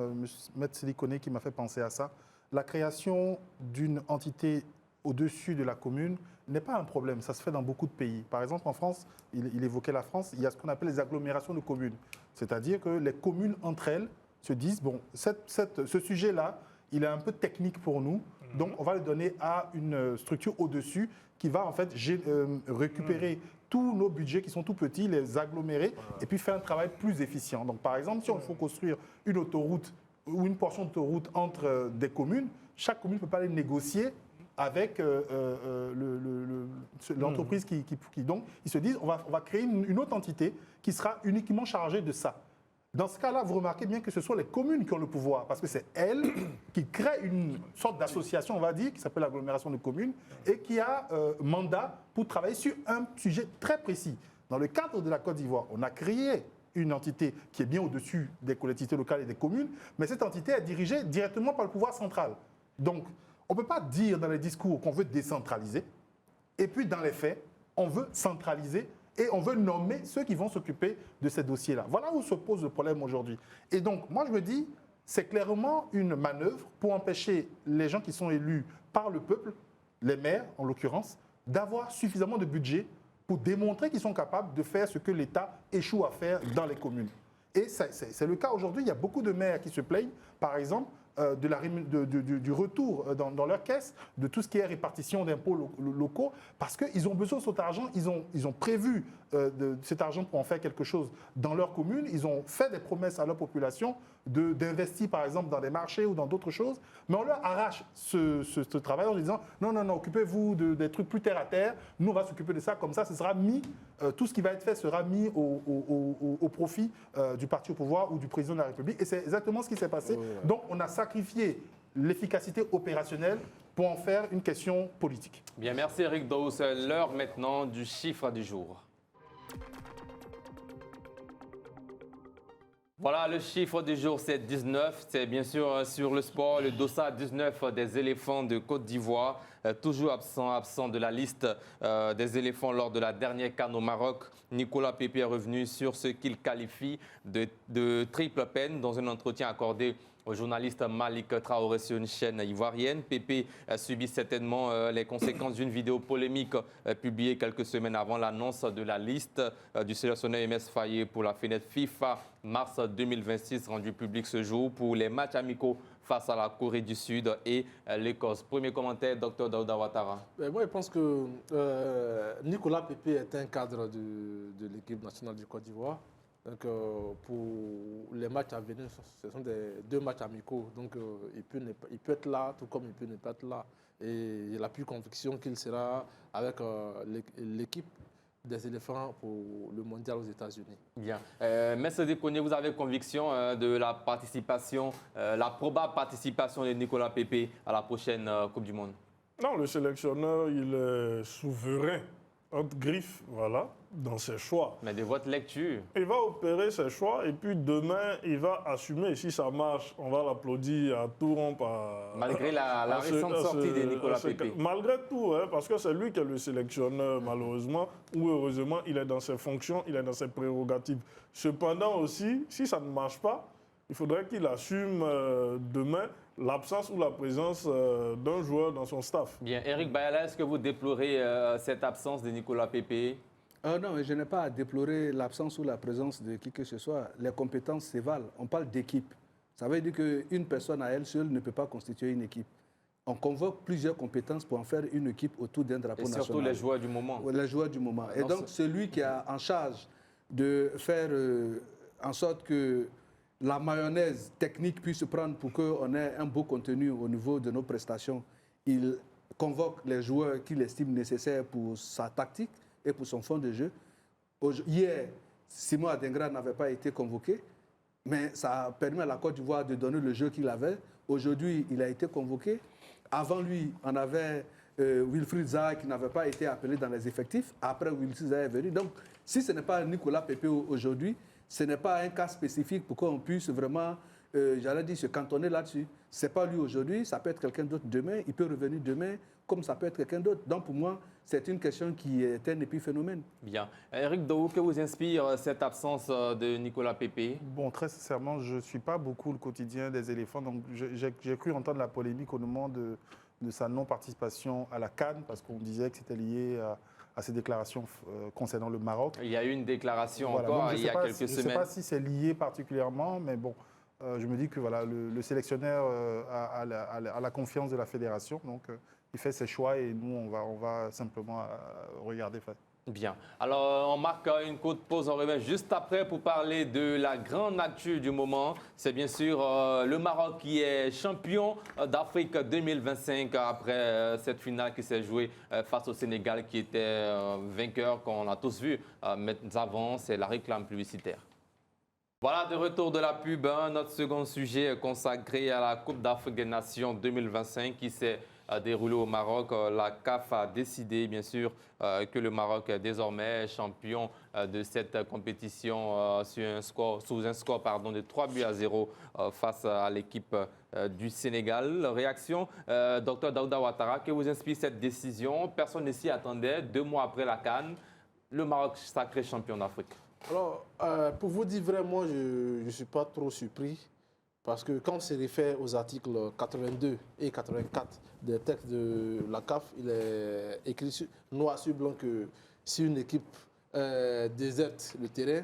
Maître Sélikone qui m'a fait penser à ça. La création d'une entité au-dessus de la commune n'est pas un problème. Ça se fait dans beaucoup de pays. Par exemple, en France, il évoquait la France, il y a ce qu'on appelle les agglomérations de communes. C'est-à-dire que les communes entre elles se disent, bon, ce sujet-là, il est un peu technique pour nous, donc on va le donner à une structure au-dessus qui va en fait récupérer tous nos budgets qui sont tout petits, les agglomérer et puis faire un travail plus efficient. Donc par exemple, si on faut construire une autoroute ou une portion d'autoroute entre des communes, chaque commune ne peut pas les négocier avec l'entreprise qui donc ils se disent on va créer une autre entité qui sera uniquement chargée de ça. Dans ce cas-là, vous remarquez bien que ce sont les communes qui ont le pouvoir, parce que c'est elles qui créent une sorte d'association, on va dire, qui s'appelle l'agglomération de communes, et qui a mandat pour travailler sur un sujet très précis. Dans le cadre de la Côte d'Ivoire, on a créé une entité qui est bien au-dessus des collectivités locales et des communes, mais cette entité est dirigée directement par le pouvoir central. Donc, on ne peut pas dire dans les discours qu'on veut décentraliser, et puis dans les faits, on veut centraliser et on veut nommer ceux qui vont s'occuper de ces dossiers-là. Voilà où se pose le problème aujourd'hui. Et donc, moi, je me dis, c'est clairement une manœuvre pour empêcher les gens qui sont élus par le peuple, les maires en l'occurrence, d'avoir suffisamment de budget pour démontrer qu'ils sont capables de faire ce que l'État échoue à faire dans les communes. Et c'est le cas aujourd'hui. Il y a beaucoup de maires qui se plaignent, par exemple, du retour dans leur caisse de tout ce qui est répartition d'impôts locaux, parce qu'ils ont besoin de cet argent, ils ont prévu de cet argent pour en faire quelque chose dans leur commune, ils ont fait des promesses à leur population d'investir par exemple dans des marchés ou dans d'autres choses, mais on leur arrache ce travail en disant non, occupez-vous des trucs plus terre à terre, nous on va s'occuper de ça, comme ça ce sera mis, tout ce qui va être fait sera mis au profit du parti au pouvoir ou du président de la République, et c'est exactement ce qui s'est passé. Donc on a sacrifié l'efficacité opérationnelle pour en faire une question politique. Bien, merci Eric Daou. C'est l'heure maintenant du chiffre du jour. Voilà, le chiffre du jour, c'est 19. C'est bien sûr sur le sport, le dossard 19 des éléphants de Côte d'Ivoire. Toujours absent de la liste des éléphants lors de la dernière CAN au Maroc. Nicolas Pepe est revenu sur ce qu'il qualifie de triple peine dans un entretien accordé Au journaliste Malik Traoré sur une chaîne ivoirienne. Pépé subit certainement les conséquences d'une vidéo polémique publiée quelques semaines avant l'annonce de la liste du sélectionneur MS Faye pour la fenêtre FIFA mars 2026 rendue publique ce jour pour les matchs amicaux face à la Corée du Sud et l'Écosse. Premier commentaire, Dr Daouda Ouattara. Moi, je pense que Nicolas Pépé est un cadre de l'équipe nationale du Côte d'Ivoire. Donc, pour les matchs à venir, ce sont deux matchs amicaux. Donc, il peut être là, tout comme il peut ne pas être là. Et il a plus conviction qu'il sera avec l'équipe des éléphants pour le mondial aux États-Unis. Bien. Maître Dekoné, vous avez conviction de la participation, la probable participation de Nicolas Pépé à la prochaine Coupe du Monde? Non, le sélectionneur, il est souverain, entre griffes, voilà, dans ses choix. Mais de votre lecture? Il va opérer ses choix et puis demain, il va assumer. Si ça marche, on va l'applaudir à tout rompre. Malgré la récente sortie de Nicolas Pépé. Malgré tout, hein, parce que c'est lui qui est le sélectionneur, malheureusement, ou heureusement, il est dans ses fonctions, il est dans ses prérogatives. Cependant aussi, si ça ne marche pas, il faudrait qu'il assume demain l'absence ou la présence d'un joueur dans son staff. Bien. Eric Bayala, est-ce que vous déplorez cette absence de Nicolas Pépé? Non, je n'ai pas à déplorer l'absence ou la présence de qui que ce soit. Les compétences s'évalent. On parle d'équipe. Ça veut dire qu'une personne à elle seule ne peut pas constituer une équipe. On convoque plusieurs compétences pour en faire une équipe autour d'un drapeau national. Et surtout les joueurs du moment. Les joueurs du moment. Et donc, celui qui a en charge de faire en sorte que la mayonnaise technique puisse prendre pour qu'on ait un beau contenu au niveau de nos prestations, il convoque les joueurs qu'il estime nécessaires pour sa tactique et pour son fond de jeu. Hier, Simon Adingra n'avait pas été convoqué, mais ça a permis à la Côte d'Ivoire de donner le jeu qu'il avait. Aujourd'hui, il a été convoqué. Avant lui, on avait Wilfried Zaha qui n'avait pas été appelé dans les effectifs. Après, Wilfried Zaha est venu. Donc, si ce n'est pas Nicolas Pépé aujourd'hui, ce n'est pas un cas spécifique pour qu'on puisse vraiment, j'allais dire, se cantonner là-dessus. Ce n'est pas lui aujourd'hui, ça peut être quelqu'un d'autre demain, il peut revenir demain, comme ça peut être quelqu'un d'autre. Donc pour moi, c'est une question qui est un épiphénomène. Bien. Eric Dou, que vous inspire cette absence de Nicolas Pépé? Bon, très sincèrement, je ne suis pas beaucoup le quotidien des éléphants, donc j'ai cru entendre la polémique au moment de sa non-participation à la CAN, parce qu'on disait que c'était lié à ses déclarations concernant le Maroc. Il y a eu une déclaration voilà, encore il y a quelques semaines. Je ne sais pas si c'est lié particulièrement, mais bon, je me dis que voilà, le sélectionneur a la confiance de la fédération, donc il fait ses choix et nous, on va simplement regarder. Bien. Alors, on marque une courte pause. On revient juste après pour parler de la grande actu du moment. C'est bien sûr le Maroc qui est champion d'Afrique 2025 après cette finale qui s'est jouée face au Sénégal qui était vainqueur, qu'on a tous vu. Mais avant, c'est la réclame publicitaire. Voilà, de retour de la pub, notre second sujet consacré à la Coupe d'Afrique des Nations 2025 qui s'est déroulé au Maroc. La CAF a décidé, bien sûr, que le Maroc est désormais champion de cette compétition sous un score de 3-0 face à l'équipe du Sénégal. Réaction, Dr Daouda Ouattara, que vous inspire cette décision? Personne ne s'y attendait. 2 mois après la CAN, le Maroc sacré champion d'Afrique. Alors, pour vous dire vraiment, je ne suis pas trop surpris. Parce que quand on se réfère aux articles 82 et 84 des textes de la CAF, il est écrit noir sur blanc que si une équipe déserte le terrain,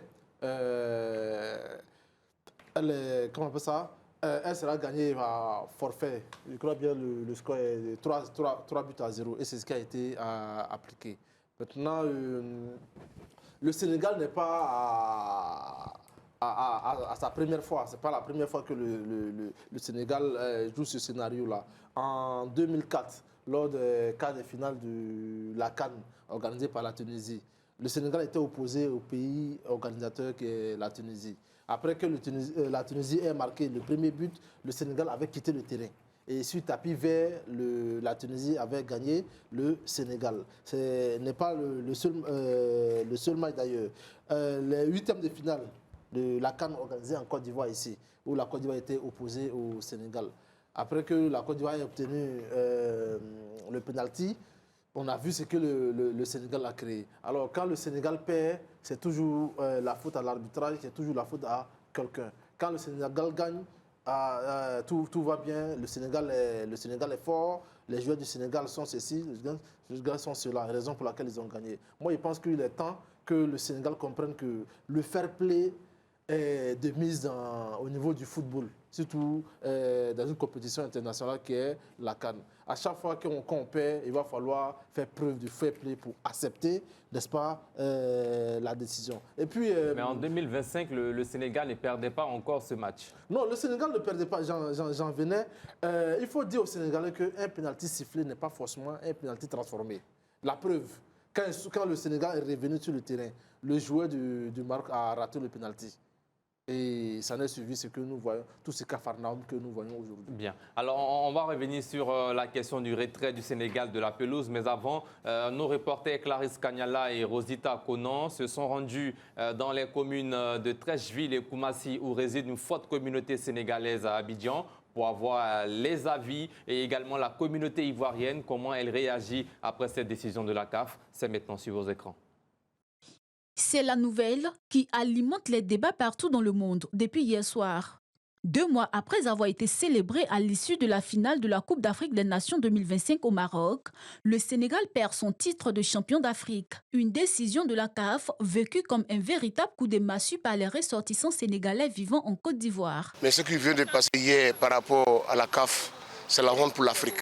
comment on appelle ça, elle sera gagnée à forfait. Je crois bien le score est de 3-0 et c'est ce qui a été appliqué. Maintenant, le Sénégal n'est pas à sa première fois. Ce n'est pas la première fois que le Sénégal joue ce scénario-là. En 2004, lors des quarts de finale de la CAN organisée par la Tunisie, le Sénégal était opposé au pays organisateur qui est la Tunisie. Après que la Tunisie ait marqué le premier but, le Sénégal avait quitté le terrain. Et suite à tapis vert, la Tunisie avait gagné le Sénégal. Ce n'est pas le seul match d'ailleurs. Les huitièmes de finale de la CAN organisée en Côte d'Ivoire ici, où la Côte d'Ivoire était opposée au Sénégal. Après que la Côte d'Ivoire ait obtenu le penalty, on a vu ce que le Sénégal a créé. Alors quand le Sénégal perd, c'est toujours la faute à l'arbitrage, c'est toujours la faute à quelqu'un. Quand le Sénégal gagne, tout va bien, le Sénégal est fort, les joueurs du Sénégal sont ceci, les joueurs sont cela, raison pour laquelle ils ont gagné. Moi, je pense qu'il est temps que le Sénégal comprenne que le fair play est de mise au niveau du football, surtout dans une compétition internationale qui est la CAN. À chaque fois qu'on perd, il va falloir faire preuve du fair play pour accepter, n'est-ce pas, la décision. Et puis, Mais en 2025, le Sénégal ne perdait pas encore ce match. non, le Sénégal ne perdait pas, j'en venais. Il faut dire aux Sénégalais qu'un pénalty sifflé n'est pas forcément un pénalty transformé. La preuve, quand le Sénégal est revenu sur le terrain, le joueur du Maroc a raté le pénalty. Et ça n'a suivi ce que nous voyons, tout ce cafarnaum que nous voyons aujourd'hui. Bien. Alors, on va revenir sur la question du retrait du Sénégal de la pelouse. Mais avant, nos reporters Clarisse Kanyala et Rosita Conan se sont rendus dans les communes de Trècheville et Koumassi où réside une forte communauté sénégalaise à Abidjan pour avoir les avis et également la communauté ivoirienne, comment elle réagit après cette décision de la CAF. C'est maintenant sur vos écrans. C'est la nouvelle qui alimente les débats partout dans le monde depuis hier soir. 2 mois après avoir été célébré à l'issue de la finale de la Coupe d'Afrique des Nations 2025 au Maroc, le Sénégal perd son titre de champion d'Afrique. Une décision de la CAF vécue comme un véritable coup de massue par les ressortissants sénégalais vivant en Côte d'Ivoire. Mais ce qui vient de passer hier par rapport à la CAF, c'est la honte pour l'Afrique.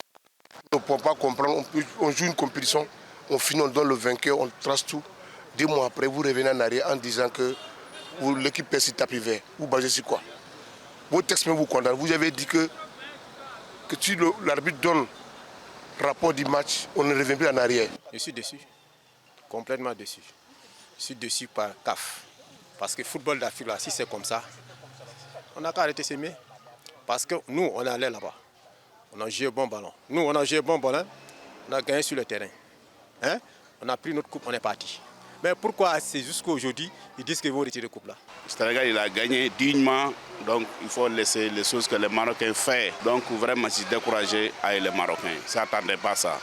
On ne peut pas comprendre, on joue une compétition, on finit, on donne le vainqueur, on trace tout. 2 mois après, vous revenez en arrière en disant que l'équipe perd sur tapis vert. Vous basez sur quoi? Vos textes vous condamnent. Vous avez dit que si l'arbitre donne rapport du match, on ne revient plus en arrière. Je suis déçu, complètement déçu. Je suis déçu par CAF. Parce que le football d'Afrique, là, si c'est comme ça, on n'a qu'à arrêter s'aimer. Parce que nous, on est allé là-bas. On a joué un bon ballon. Nous, on a joué un bon ballon, on a gagné sur le terrain. Hein? On a pris notre coupe, on est parti. Mais pourquoi c'est jusqu'à aujourd'hui, ils disent qu'ils vont retirer la coupe là? Le Sénégal, il a gagné dignement, donc il faut laisser les choses que les Marocains font. Donc vraiment, je suis découragé avec les Marocains. Je n'attendais pas ça.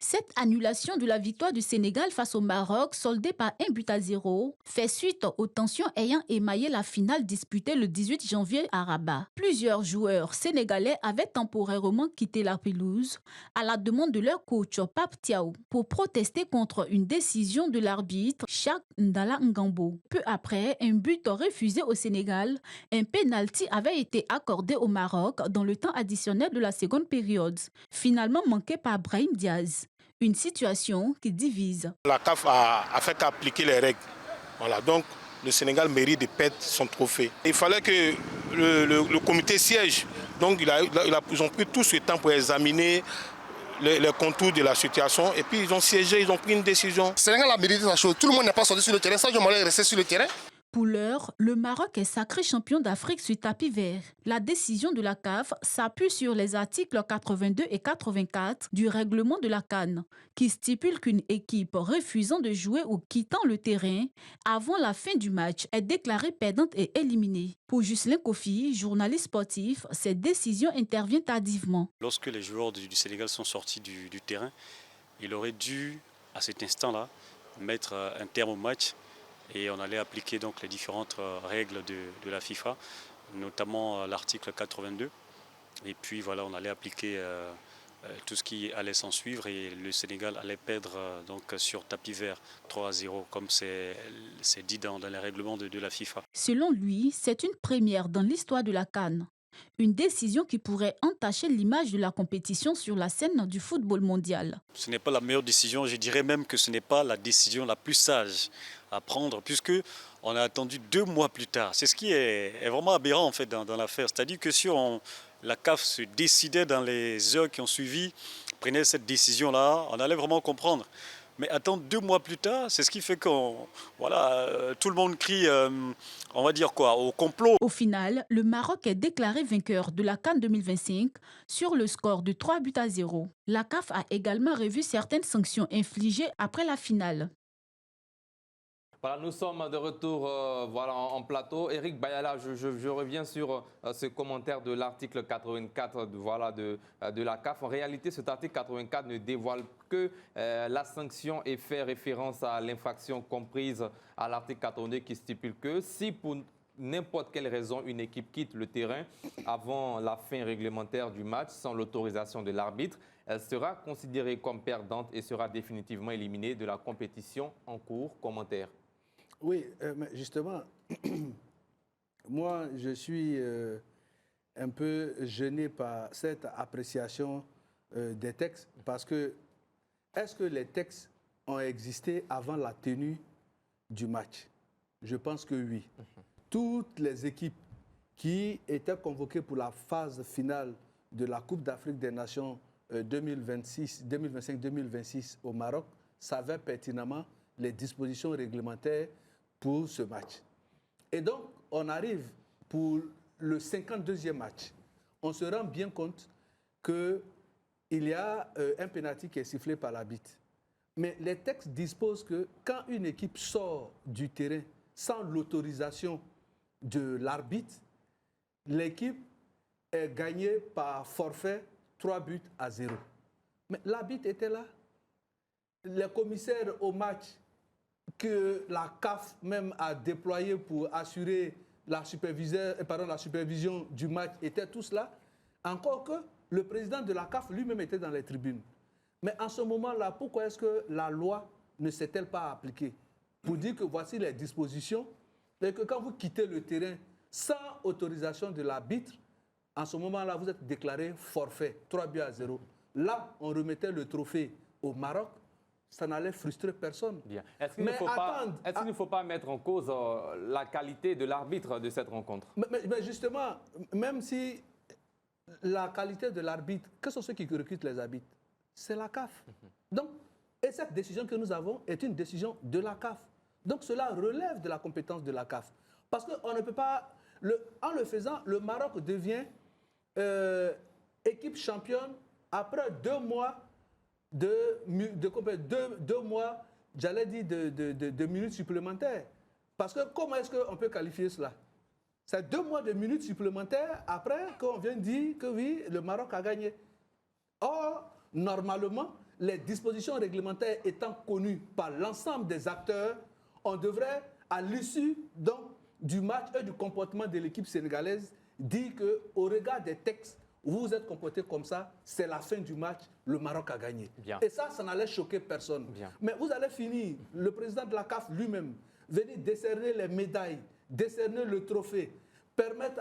Cette annulation de la victoire du Sénégal face au Maroc, soldée par 1-0, fait suite aux tensions ayant émaillé la finale disputée le 18 janvier à Rabat. Plusieurs joueurs sénégalais avaient temporairement quitté la pelouse à la demande de leur coach Pape Thiaw pour protester contre une décision de l'arbitre Jacques Ndala Ngambo. Peu après, un but refusé au Sénégal, un pénalty avait été accordé au Maroc dans le temps additionnel de la seconde période, finalement manqué par Brahim Diaz. Une situation qui divise. La CAF a fait qu'appliquer les règles. Voilà, donc le Sénégal mérite de perdre son trophée. Il fallait que le comité siège. Donc ils ont pris tout ce temps pour examiner les contours de la situation. Et puis ils ont siégé, ils ont pris une décision. Le Sénégal a mérité sa chose. Tout le monde n'est pas sorti sur le terrain. Sadio Mané est resté sur le terrain. Pour l'heure, le Maroc est sacré champion d'Afrique sur tapis vert. La décision de la CAF s'appuie sur les articles 82 et 84 du règlement de la CAN, qui stipule qu'une équipe refusant de jouer ou quittant le terrain avant la fin du match est déclarée perdante et éliminée. Pour Ghislain Kofi, journaliste sportif, cette décision intervient tardivement. Lorsque les joueurs du Sénégal sont sortis du terrain, il aurait dû, à cet instant-là, mettre un terme au match. Et on allait appliquer donc les différentes règles de la FIFA, notamment l'article 82. Et puis voilà, on allait appliquer tout ce qui allait s'en suivre et le Sénégal allait perdre donc sur tapis vert 3-0, comme c'est dit dans les règlements de la FIFA. Selon lui, c'est une première dans l'histoire de la CAN. Une décision qui pourrait entacher l'image de la compétition sur la scène du football mondial. Ce n'est pas la meilleure décision, je dirais même que ce n'est pas la décision la plus sage à prendre, puisque on a attendu 2 mois plus tard. C'est ce qui est vraiment aberrant en fait dans l'affaire. C'est-à-dire que si la CAF se décidait dans les heures qui ont suivi, prenait cette décision-là, on allait vraiment comprendre. Mais attendre 2 mois plus tard, c'est ce qui fait que tout le monde crie, on va dire quoi, au complot. Au final, le Maroc est déclaré vainqueur de la CAN 2025 sur le score de 3-0. La CAF a également revu certaines sanctions infligées après la finale. Voilà, nous sommes de retour en plateau. Éric Bayala, je reviens sur ce commentaire de l'article 84 de la CAF. En réalité, cet article 84 ne dévoile que la sanction et fait référence à l'infraction comprise à l'article 82 qui stipule que si pour n'importe quelle raison une équipe quitte le terrain avant la fin réglementaire du match sans l'autorisation de l'arbitre, elle sera considérée comme perdante et sera définitivement éliminée de la compétition en cours. Commentaire. Oui, mais justement, moi, je suis un peu gêné par cette appréciation des textes parce que est-ce que les textes ont existé avant la tenue du match? Je pense que oui. Toutes les équipes qui étaient convoquées pour la phase finale de la Coupe d'Afrique des Nations 2025-2026 au Maroc savaient pertinemment les dispositions réglementaires pour ce match. Et donc, on arrive pour le 52e match. On se rend bien compte qu'il y a un pénalty qui est sifflé par l'arbitre. Mais les textes disposent que quand une équipe sort du terrain sans l'autorisation de l'arbitre, l'équipe est gagnée par forfait 3-0. Mais l'arbitre était là. Les commissaires au match que la CAF même a déployé pour assurer la supervision du match étaient tous là. Encore que le président de la CAF lui-même était dans les tribunes. Mais en ce moment-là, pourquoi est-ce que la loi ne s'est-elle pas appliquée? Pour dire que voici les dispositions, et que quand vous quittez le terrain sans autorisation de l'arbitre, en ce moment-là, vous êtes déclaré forfait, 3-0. Là, on remettait le trophée au Maroc, ça n'allait frustrer personne. Bien. Est-ce qu'il ne faut pas mettre en cause la qualité de l'arbitre de cette rencontre? Mais justement, même si la qualité de l'arbitre, quels sont ceux qui recrutent les arbitres? C'est la CAF. Donc, et cette décision que nous avons est une décision de la CAF. Donc cela relève de la compétence de la CAF. Parce qu'on ne peut pas... en le faisant, le Maroc devient équipe championne après 2 mois de minutes supplémentaires. Parce que comment est-ce qu'on peut qualifier cela? C'est 2 mois de minutes supplémentaires après qu'on vient dire que oui, le Maroc a gagné. Or, normalement, les dispositions réglementaires étant connues par l'ensemble des acteurs, on devrait, à l'issue du match et du comportement de l'équipe sénégalaise, dire qu'au regard des textes, vous vous êtes comporté comme ça, c'est la fin du match, le Maroc a gagné. Bien. Et ça n'allait choquer personne. Bien. Mais vous allez finir, le président de la CAF lui-même, venir décerner les médailles, décerner le trophée, permettre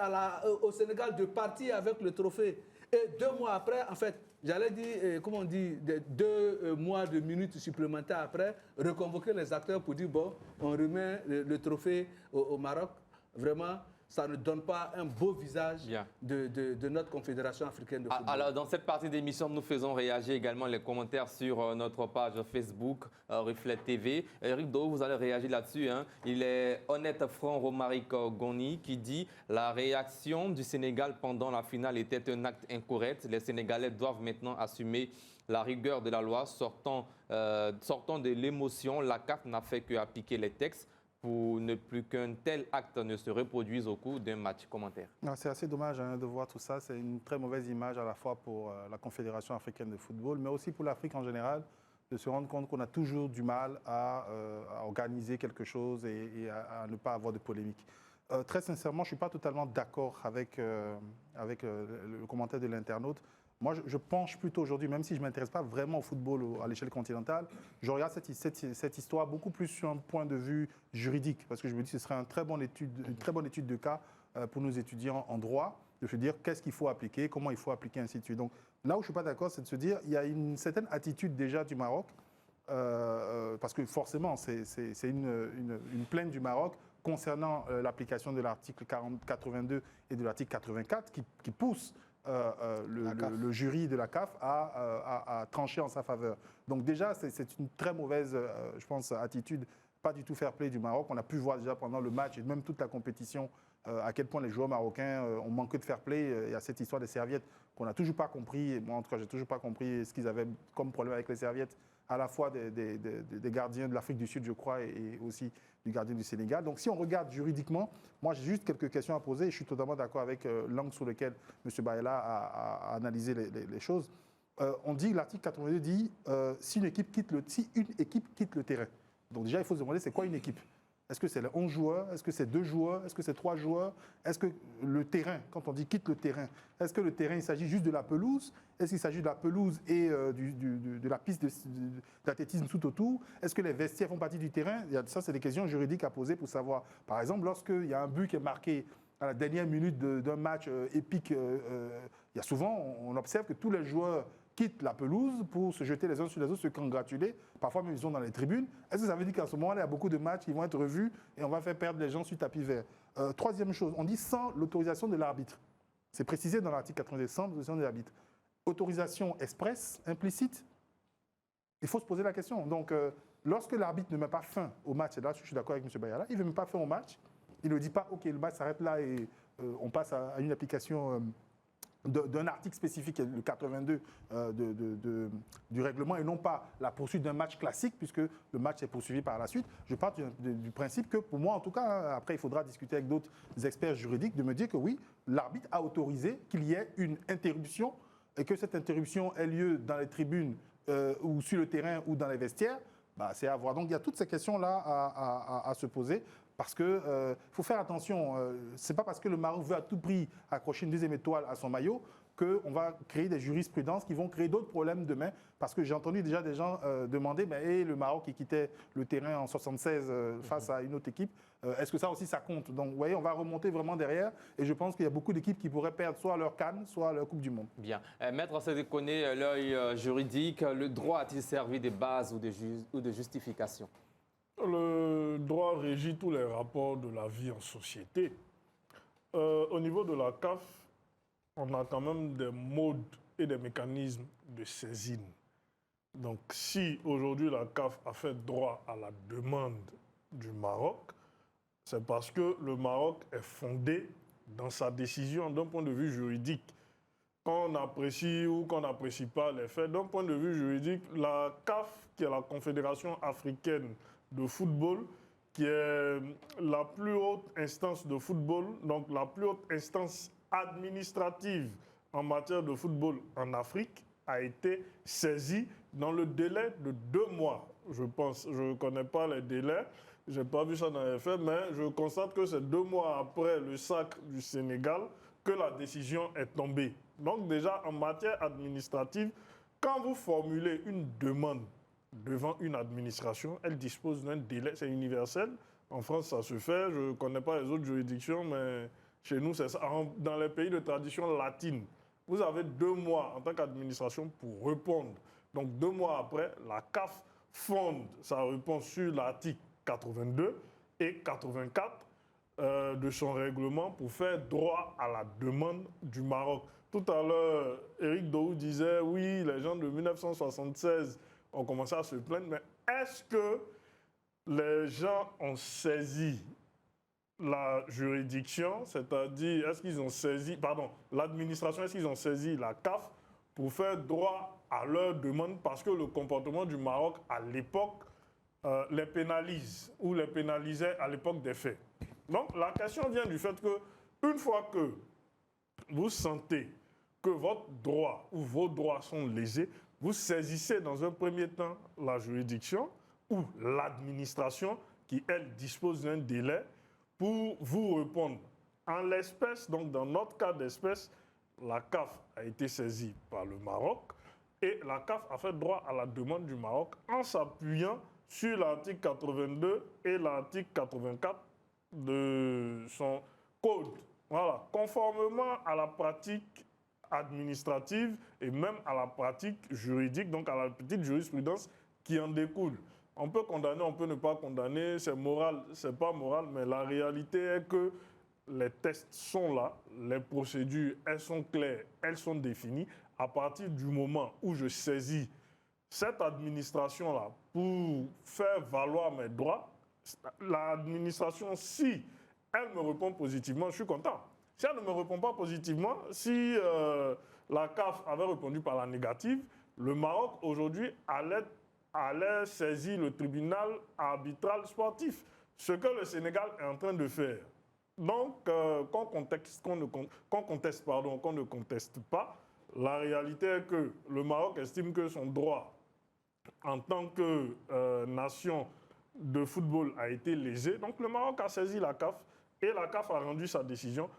au Sénégal de partir avec le trophée. Et 2 mois après, en fait, j'allais dire, comment on dit, 2 mois de minutes supplémentaires après, reconvoquer les acteurs pour dire, bon, on remet le trophée au Maroc. Vraiment, ça ne donne pas un beau visage de notre Confédération africaine de football. Alors, dans cette partie d'émission, nous faisons réagir également les commentaires sur notre page Facebook, Reflet TV. Eric Do, vous allez réagir là-dessus. Hein. Il est honnête franc Romaric Goni qui dit « La réaction du Sénégal pendant la finale était un acte incorrect. Les Sénégalais doivent maintenant assumer la rigueur de la loi. Sortant de l'émotion, la CAF n'a fait qu'appliquer les textes pour ne plus qu'un tel acte ne se reproduise au cours d'un match. » Commentaire. C'est assez dommage de voir tout ça. C'est une très mauvaise image à la fois pour la Confédération africaine de football, mais aussi pour l'Afrique en général, de se rendre compte qu'on a toujours du mal à organiser quelque chose et à ne pas avoir de polémique. Très sincèrement, je ne suis pas totalement d'accord avec le commentaire de l'internaute. Moi, je penche plutôt aujourd'hui, même si je ne m'intéresse pas vraiment au football à l'échelle continentale, je regarde cette histoire beaucoup plus sur un point de vue juridique, parce que je me dis que ce serait une très bonne étude de cas pour nos étudiants en droit, de se dire qu'est-ce qu'il faut appliquer, comment il faut appliquer, ainsi de suite. Donc là où je ne suis pas d'accord, c'est de se dire qu'il y a une certaine attitude déjà du Maroc, parce que forcément, c'est une plainte du Maroc concernant l'application de l'article 82 et de l'article 84 qui pousse le jury de la CAF à trancher en sa faveur. Donc déjà, c'est une très mauvaise, je pense, attitude, pas du tout fair play du Maroc. On a pu voir déjà pendant le match et même toute la compétition à quel point les joueurs marocains ont manqué de fair play. Il y a cette histoire des serviettes qu'on n'a toujours pas compris. Et moi, en tout cas, je n'ai toujours pas compris ce qu'ils avaient comme problème avec les serviettes, à la fois des gardiens de l'Afrique du Sud, je crois, et aussi du gardien du Sénégal. Donc si on regarde juridiquement, moi j'ai juste quelques questions à poser et je suis totalement d'accord avec l'angle sur lequel M. Baïla a analysé les choses. On dit, l'article 82 dit si une équipe quitte le terrain. Donc déjà, il faut se demander c'est quoi une équipe. Est-ce que c'est les 11 joueurs? Est-ce que c'est 2 joueurs? Est-ce que c'est 3 joueurs? Est-ce que le terrain, quand on dit quitte le terrain, est-ce que le terrain, il s'agit juste de la pelouse? Est-ce qu'il s'agit de la pelouse et de la piste d'athlétisme tout autour? Est-ce que les vestiaires font partie du terrain? Ça, c'est des questions juridiques à poser pour savoir. Par exemple, lorsqu'il y a un but qui est marqué à la dernière minute d'un match épique, il y a souvent, on observe que tous les joueurs quittent la pelouse pour se jeter les uns sur les autres, se congratuler. Parfois même, ils sont dans les tribunes. Est-ce que ça veut dire qu'à ce moment-là, il y a beaucoup de matchs qui vont être revus et on va faire perdre les gens sur tapis vert? Troisième chose, on dit sans l'autorisation de l'arbitre. C'est précisé dans l'article 90, sans l'autorisation de l'arbitre. Autorisation expresse, implicite? Il faut se poser la question. Donc, lorsque l'arbitre ne met pas fin au match, et là, je suis d'accord avec M. Bayala, il ne met pas fin au match, il ne dit pas, OK, le match s'arrête là et on passe à une application d'un article spécifique, le 82 du règlement, et non pas la poursuite d'un match classique, puisque le match est poursuivi par la suite. Je pars du principe que, pour moi en tout cas, après il faudra discuter avec d'autres experts juridiques, de me dire que oui, l'arbitre a autorisé qu'il y ait une interruption, et que cette interruption ait lieu dans les tribunes ou sur le terrain ou dans les vestiaires. C'est à voir. Donc il y a toutes ces questions-là à se poser. Parce qu'il faut faire attention, ce n'est pas parce que le Maroc veut à tout prix accrocher une deuxième étoile à son maillot qu'on va créer des jurisprudences qui vont créer d'autres problèmes demain. Parce que j'ai entendu déjà des gens demander, le Maroc qui quittait le terrain en 1976 face à une autre équipe, est-ce que ça aussi ça compte? Donc vous voyez, on va remonter vraiment derrière et je pense qu'il y a beaucoup d'équipes qui pourraient perdre soit leur CAN, soit leur Coupe du Monde. Bien. Maître Sédé-Koné, l'œil juridique, le droit a-t-il servi de base ou de justification? Le droit régit tous les rapports de la vie en société. Au niveau de la CAF, on a quand même des modes et des mécanismes de saisine. Donc, si aujourd'hui la CAF a fait droit à la demande du Maroc, c'est parce que le Maroc est fondé dans sa décision d'un point de vue juridique. Quand on apprécie ou qu'on n'apprécie pas les faits, d'un point de vue juridique, la CAF, qui est la Confédération africaine de football, qui est la plus haute instance de football, donc la plus haute instance administrative en matière de football en Afrique, a été saisie dans le délai de 2 mois, je pense. Je ne connais pas les délais, je n'ai pas vu ça dans les faits, mais je constate que c'est 2 mois après le sacre du Sénégal que la décision est tombée. Donc déjà, en matière administrative, quand vous formulez une demande devant une administration, elle dispose d'un délai, c'est universel. En France, ça se fait. Je ne connais pas les autres juridictions, mais chez nous, c'est ça. Dans les pays de tradition latine, vous avez 2 mois en tant qu'administration pour répondre. Donc 2 mois après, la CAF fonde sa réponse sur l'article 82 et 84 de son règlement pour faire droit à la demande du Maroc. Tout à l'heure, Éric Dohou disait, oui, les gens de 1976 ont commencé à se plaindre, mais est-ce que les gens ont saisi la juridiction, c'est-à-dire est-ce qu'ils ont saisi, pardon, l'administration, est-ce qu'ils ont saisi la CAF pour faire droit à leur demande parce que le comportement du Maroc à l'époque les pénalise ou les pénalisait à l'époque des faits. Donc la question vient du fait que une fois que vous sentez que votre droit ou vos droits sont lésés, vous saisissez dans un premier temps la juridiction ou l'administration qui, elle, dispose d'un délai pour vous répondre. En l'espèce, donc dans notre cas d'espèce, la CAF a été saisie par le Maroc et la CAF a fait droit à la demande du Maroc en s'appuyant sur l'article 82 et l'article 84 de son code. Voilà, conformément à la pratique administrative et même à la pratique juridique, donc à la petite jurisprudence qui en découle. On peut condamner, on peut ne pas condamner, c'est moral, c'est pas moral, mais la réalité est que les tests sont là, les procédures, elles sont claires, elles sont définies. À partir du moment où je saisis cette administration-là pour faire valoir mes droits, l'administration, si elle me répond positivement, je suis content. Si elle ne me répond pas positivement, si la CAF avait répondu par la négative, le Maroc aujourd'hui allait saisir le tribunal arbitral sportif, ce que le Sénégal est en train de faire. Donc, qu'on ne conteste pas, la réalité est que le Maroc estime que son droit en tant que nation de football a été lésé. Donc le Maroc a saisi la CAF et la CAF a rendu sa décision.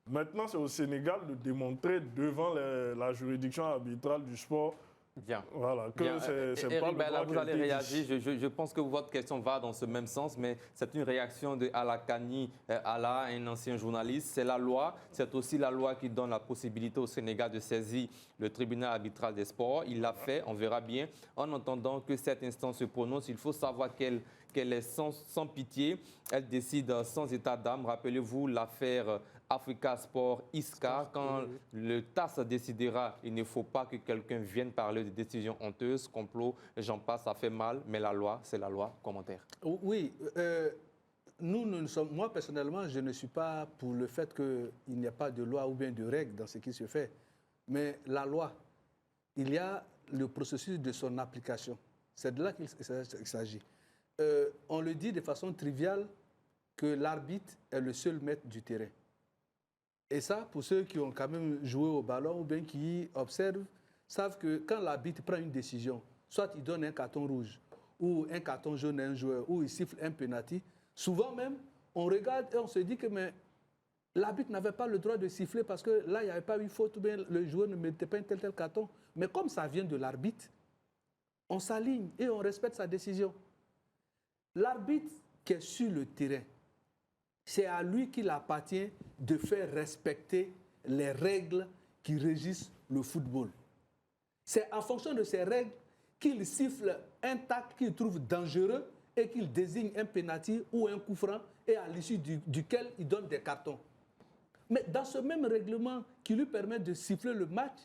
Maintenant, c'est au Sénégal de démontrer devant la juridiction arbitrale du sport. Bien. Voilà, que Bien. c'est pas Eric, le droit vous allez qui a été réagir. Je pense que votre question va dans ce même sens, mais c'est une réaction de Alakani Ala, un ancien journaliste. C'est la loi. C'est aussi la loi qui donne la possibilité au Sénégal de saisir le tribunal arbitral des sports. Il l'a fait, on verra bien. En attendant que cette instance se prononce, il faut savoir qu'elle est sans pitié. Elle décide sans état d'âme. Rappelez-vous l'affaire Africa Sport Iscar. Quand le TAS décidera, il ne faut pas que quelqu'un vienne parler de décisions honteuses, complots, j'en passe, ça fait mal, mais la loi, c'est la loi. Commentaire. Oui, nous sommes, moi personnellement, je ne suis pas pour le fait qu'il n'y a pas de loi ou bien de règles dans ce qui se fait. Mais la loi, il y a le processus de son application. C'est de là qu'il s'agit. On le dit de façon triviale que l'arbitre est le seul maître du terrain. Et ça, pour ceux qui ont quand même joué au ballon ou bien qui observent, savent que quand l'arbitre prend une décision, soit il donne un carton rouge ou un carton jaune à un joueur ou il siffle un penalty, souvent même, on regarde et on se dit que l'arbitre n'avait pas le droit de siffler parce que là, il n'y avait pas eu faute ou bien le joueur ne mettait pas un tel carton. Mais comme ça vient de l'arbitre, on s'aligne et on respecte sa décision. L'arbitre qui est sur le terrain, c'est à lui qu'il appartient de faire respecter les règles qui régissent le football. C'est en fonction de ces règles qu'il siffle un tacle qu'il trouve dangereux et qu'il désigne un pénalty ou un coup franc et à l'issue duquel il donne des cartons. Mais dans ce même règlement qui lui permet de siffler le match,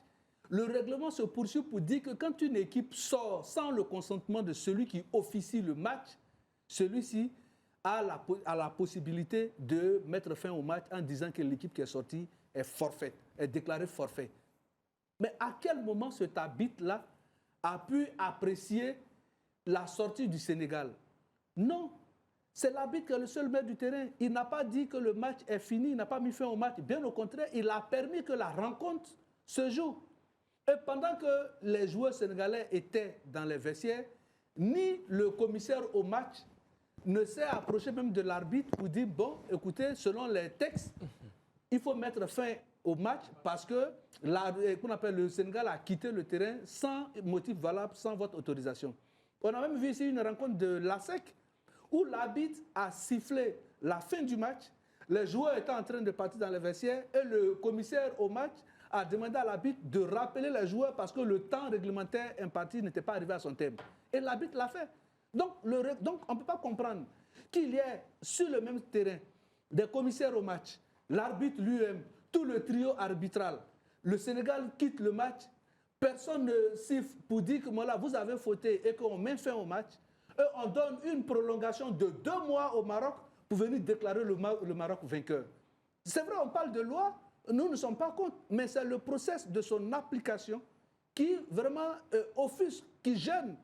le règlement se poursuit pour dire que quand une équipe sort sans le consentement de celui qui officie le match, celui-ci a la possibilité de mettre fin au match en disant que l'équipe qui est sortie est forfait, est déclarée forfait. Mais à quel moment cet arbitre-là a pu apprécier la sortie du Sénégal? Non, c'est l'arbitre qui est le seul maître du terrain. Il n'a pas dit que le match est fini, il n'a pas mis fin au match. Bien au contraire, il a permis que la rencontre se joue. Et pendant que les joueurs sénégalais étaient dans les vestiaires, ni le commissaire au match ne s'est approché même de l'arbitre pour dire, bon, écoutez, selon les textes, il faut mettre fin au match parce que le Sénégal a quitté le terrain sans motif valable, sans votre autorisation. On a même vu ici une rencontre de l'ASEC où l'arbitre a sifflé la fin du match, les joueurs étaient en train de partir dans les vestiaires et le commissaire au match a demandé à l'arbitre de rappeler les joueurs parce que le temps réglementaire imparti n'était pas arrivé à son terme. Et l'arbitre l'a fait. Donc, on ne peut pas comprendre qu'il y ait sur le même terrain des commissaires au match, l'arbitre lui-même, tout le trio arbitral. Le Sénégal quitte le match, personne ne siffle pour dire que voilà, vous avez fauté et qu'on met fin au match. Et on donne une prolongation de 2 mois au Maroc pour venir déclarer le Maroc vainqueur. C'est vrai, on parle de loi, nous ne sommes pas contre, mais c'est le process de son application qui vraiment offusque, qui gêne.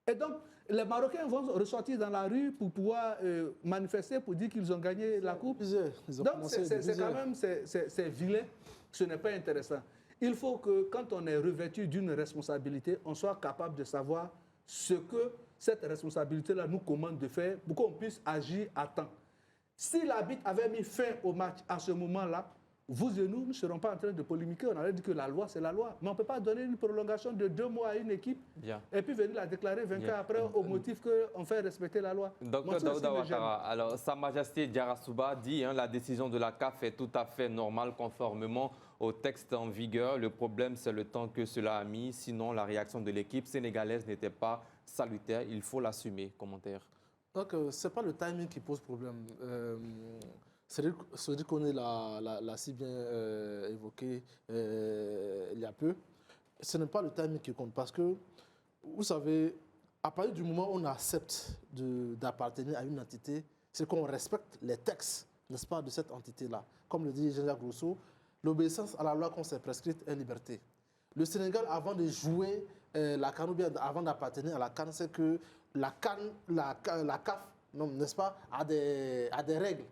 Et donc, les Marocains vont ressortir dans la rue pour pouvoir manifester, pour dire qu'ils ont gagné la coupe. Donc, c'est quand même, c'est vilain, ce n'est pas intéressant. Il faut que, quand on est revêtu d'une responsabilité, on soit capable de savoir ce que cette responsabilité-là nous commande de faire pour qu'on puisse agir à temps. Si l'arbitre avait mis fin au match à ce moment-là, vous et nous ne serons pas en train de polémiquer. On aurait dit que la loi, c'est la loi. Mais on ne peut pas donner une prolongation de 2 mois à une équipe et puis venir la déclarer vainqueur après au motif qu'on fait respecter la loi. Docteur Daouda Ouattara, alors Sa Majesté Diarra-Souba dit la décision de la CAF est tout à fait normale conformément au texte en vigueur. Le problème, c'est le temps que cela a mis. Sinon, la réaction de l'équipe sénégalaise n'était pas salutaire. Il faut l'assumer. Commentaire. Donc, ce n'est pas le timing qui pose problème. Cédric Koné l'a si bien évoqué il y a peu. Ce n'est pas le timing qui compte parce que, vous savez, à partir du moment où on accepte d'appartenir à une entité, c'est qu'on respecte les textes, n'est-ce pas, de cette entité-là. Comme le dit Jean-Jacques Rousseau, l'obéissance à la loi qu'on s'est prescrite est liberté. Le Sénégal, avant de jouer la CAN ou bien avant d'appartenir à la CAN, c'est que la CAF, n'est-ce pas, a des règles.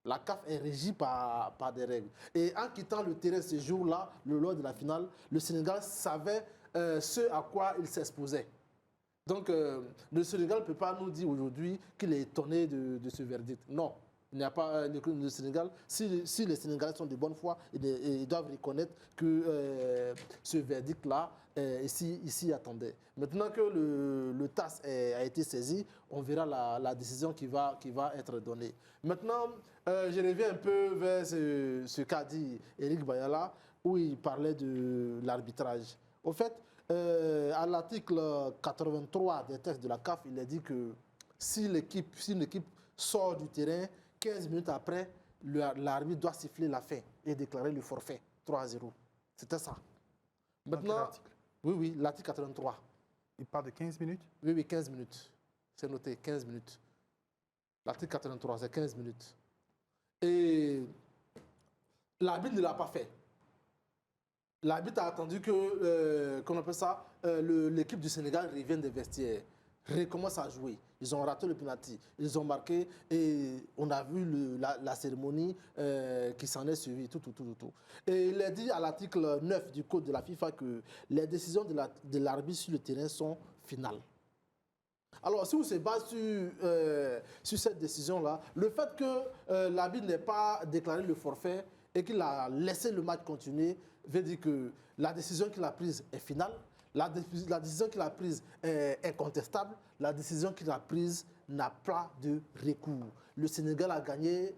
La CAF est régie par des règles. Et en quittant le terrain ce jour-là, le lors de la finale, le Sénégal savait ce à quoi il s'exposait. Donc, le Sénégal ne peut pas nous dire aujourd'hui qu'il est étonné de ce verdict. Non. Il n'y a pas le Sénégal. Si les Sénégalais sont de bonne foi, ils doivent reconnaître que ce verdict-là, ici attendait. Maintenant que le TAS a été saisi, on verra la décision qui va être donnée. Maintenant, je reviens un peu vers ce qu'a dit Éric Bayala, où il parlait de l'arbitrage. Au fait, à l'article 83 des textes de la CAF, il est dit que si l'équipe sort du terrain, 15 minutes après, l'arbitre doit siffler la fin et déclarer le forfait 3-0. C'était ça. Maintenant, oui, l'article 83. Il parle de 15 minutes? Oui, 15 minutes. C'est noté, 15 minutes. L'article 83, c'est 15 minutes. Et l'arbitre ne l'a pas fait. L'arbitre a attendu que, comment on appelle ça, l'équipe du Sénégal revienne des vestiaires, recommence à jouer. Ils ont raté le penalty, ils ont marqué et on a vu la cérémonie qui s'en est suivie, tout. Et il est dit à l'article 9 du code de la FIFA que les décisions de l'arbitre sur le terrain sont finales. Alors, si on se base sur cette décision-là, le fait que l'arbitre n'ait pas déclaré le forfait et qu'il a laissé le match continuer, veut dire que la décision qu'il a prise est finale, la décision qu'il a prise est incontestable, la décision qu'il a prise n'a pas de recours. Le Sénégal a gagné,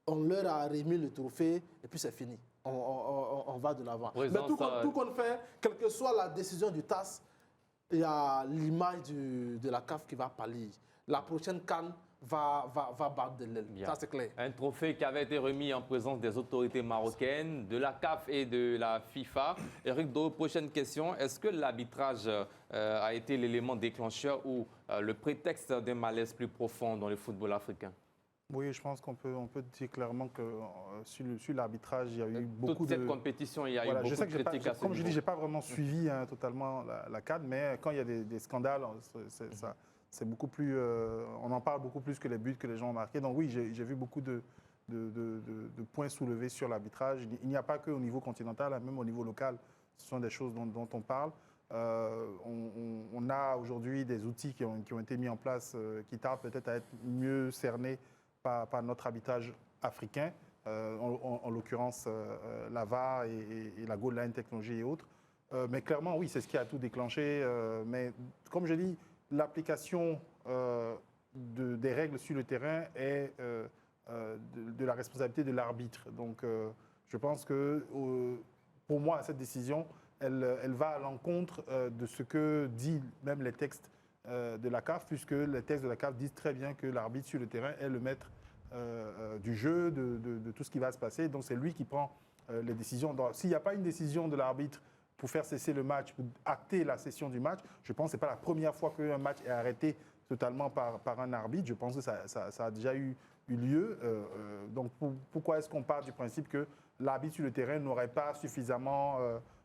on leur a remis le trophée et puis c'est fini. On va de l'avant. Mais tout qu'on fait, quelle que soit la décision du TAS, il y a l'image de la CAF qui va pâlir. La prochaine CAN va battre de l'aile. Ça, c'est clair. Un trophée qui avait été remis en présence des autorités marocaines, de la CAF et de la FIFA. Éric Do, prochaine question. Est-ce que l'arbitrage a été l'élément déclencheur ou le prétexte d'un malaise plus profond dans le football africain? Oui, je pense qu'on peut dire clairement que sur l'arbitrage, il y a eu beaucoup de... Toute cette compétition, il y a eu beaucoup de critiques à ce Comme je dis, je niveau. n'ai pas vraiment suivi totalement la CAN, mais quand il y a des scandales, c'est beaucoup plus... on en parle beaucoup plus que les buts que les gens ont marqués. Donc oui, j'ai vu beaucoup de points soulevés sur l'arbitrage. Il n'y a pas qu'au niveau continental, même au niveau local, ce sont des choses dont on parle. On a aujourd'hui des outils qui ont été mis en place qui tardent peut-être à être mieux cernés par notre arbitrage africain, en l'occurrence la VAR et la Goal Line Technology et autres. Mais clairement, oui, c'est ce qui a tout déclenché. Mais comme je dis, l'application des règles sur le terrain est de la responsabilité de l'arbitre. Donc je pense que pour moi, cette décision, elle va à l'encontre de ce que disent même les textes de la CAF, puisque les textes de la CAF disent très bien que l'arbitre sur le terrain est le maître du jeu, de tout ce qui va se passer. Donc c'est lui qui prend les décisions. S'il n'y a pas une décision de l'arbitre pour faire cesser le match, pour acter la session du match, je pense que ce n'est pas la première fois qu'un match est arrêté totalement par un arbitre. Je pense que ça a déjà eu lieu. Donc pourquoi est-ce qu'on part du principe que l'arbitre sur le terrain n'aurait pas suffisamment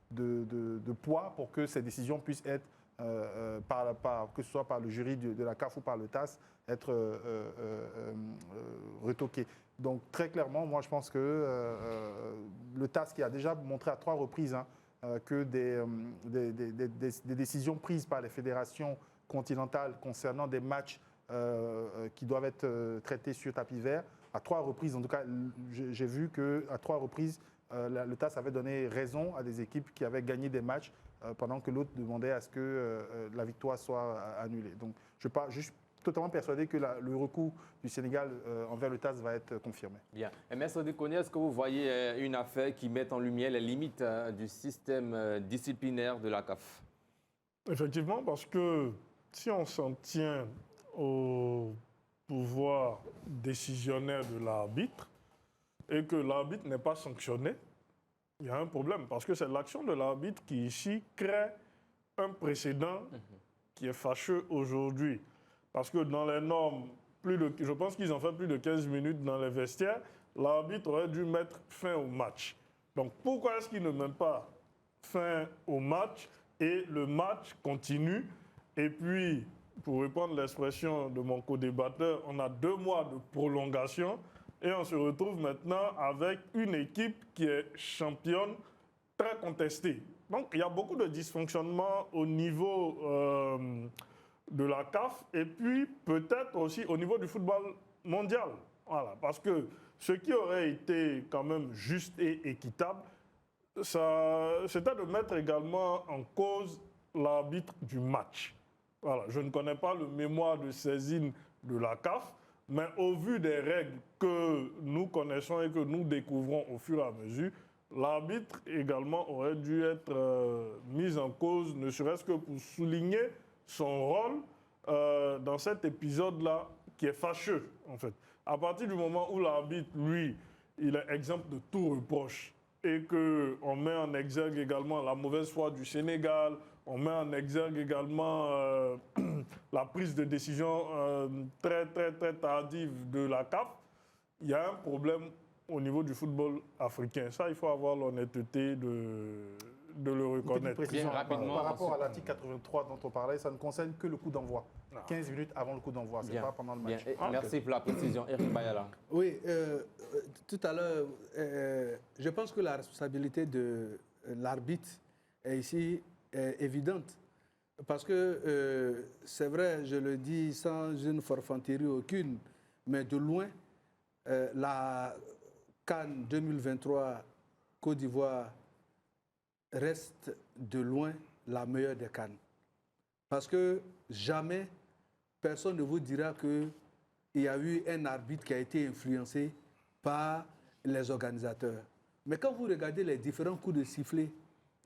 de poids pour que ces décisions puissent être, que ce soit par le jury de la CAF ou par le TAS, être retoquées. Donc très clairement, moi je pense que le TAS qui a déjà montré à 3 reprises que des décisions prises par les fédérations continentales concernant des matchs qui doivent être traités sur tapis vert, à 3 reprises, en tout cas, j'ai vu qu'à 3 reprises, le TAS avait donné raison à des équipes qui avaient gagné des matchs pendant que l'autre demandait à ce que la victoire soit annulée. Donc je suis totalement persuadé que le recours du Sénégal envers le TAS va être confirmé. Bien. Et Maître Dekonia, est-ce que vous voyez une affaire qui met en lumière les limites du système disciplinaire de la CAF? Effectivement, parce que si on s'en tient au pouvoir décisionnaire de l'arbitre et que l'arbitre n'est pas sanctionné, il y a un problème. Parce que c'est l'action de l'arbitre qui, ici, crée un précédent qui est fâcheux aujourd'hui. Parce que dans les normes, je pense qu'ils ont fait plus de 15 minutes dans les vestiaires, l'arbitre aurait dû mettre fin au match. Donc pourquoi est-ce qu'il ne met pas fin au match et le match continue? Et puis, pour reprendre l'expression de mon co-débatteur, on a 2 mois de prolongation et on se retrouve maintenant avec une équipe qui est championne, très contestée. Donc il y a beaucoup de dysfonctionnements au niveau de la CAF et puis peut-être aussi au niveau du football mondial. Voilà, parce que ce qui aurait été quand même juste et équitable, c'était de mettre également en cause l'arbitre du match. Voilà, je ne connais pas le mémoire de saisine de la CAF, mais au vu des règles que nous connaissons et que nous découvrons au fur et à mesure, l'arbitre également aurait dû être mis en cause, ne serait-ce que pour souligner son rôle dans cet épisode-là qui est fâcheux, en fait. À partir du moment où l'arbitre, lui, il est exempt de tout reproche et qu'on met en exergue également la mauvaise foi du Sénégal, on met en exergue également la prise de décision très tardive de la CAF, il y a un problème au niveau du football africain. Ça, il faut avoir l'honnêteté de le reconnaître. Précision, rapidement, par rapport à l'article 83 dont on parlait, ça ne concerne que le coup d'envoi. 15 minutes avant le coup d'envoi, ce n'est pas pendant le match. Merci pour la précision. Eric Bayala. Oui, tout à l'heure, je pense que la responsabilité de l'arbitre est ici évidente. Parce que c'est vrai, je le dis sans une forfanterie aucune, mais de loin, la CAN 2023 Côte d'Ivoire reste de loin la meilleure des CAN. Parce que jamais personne ne vous dira qu'il y a eu un arbitre qui a été influencé par les organisateurs. Mais quand vous regardez les différents coups de sifflet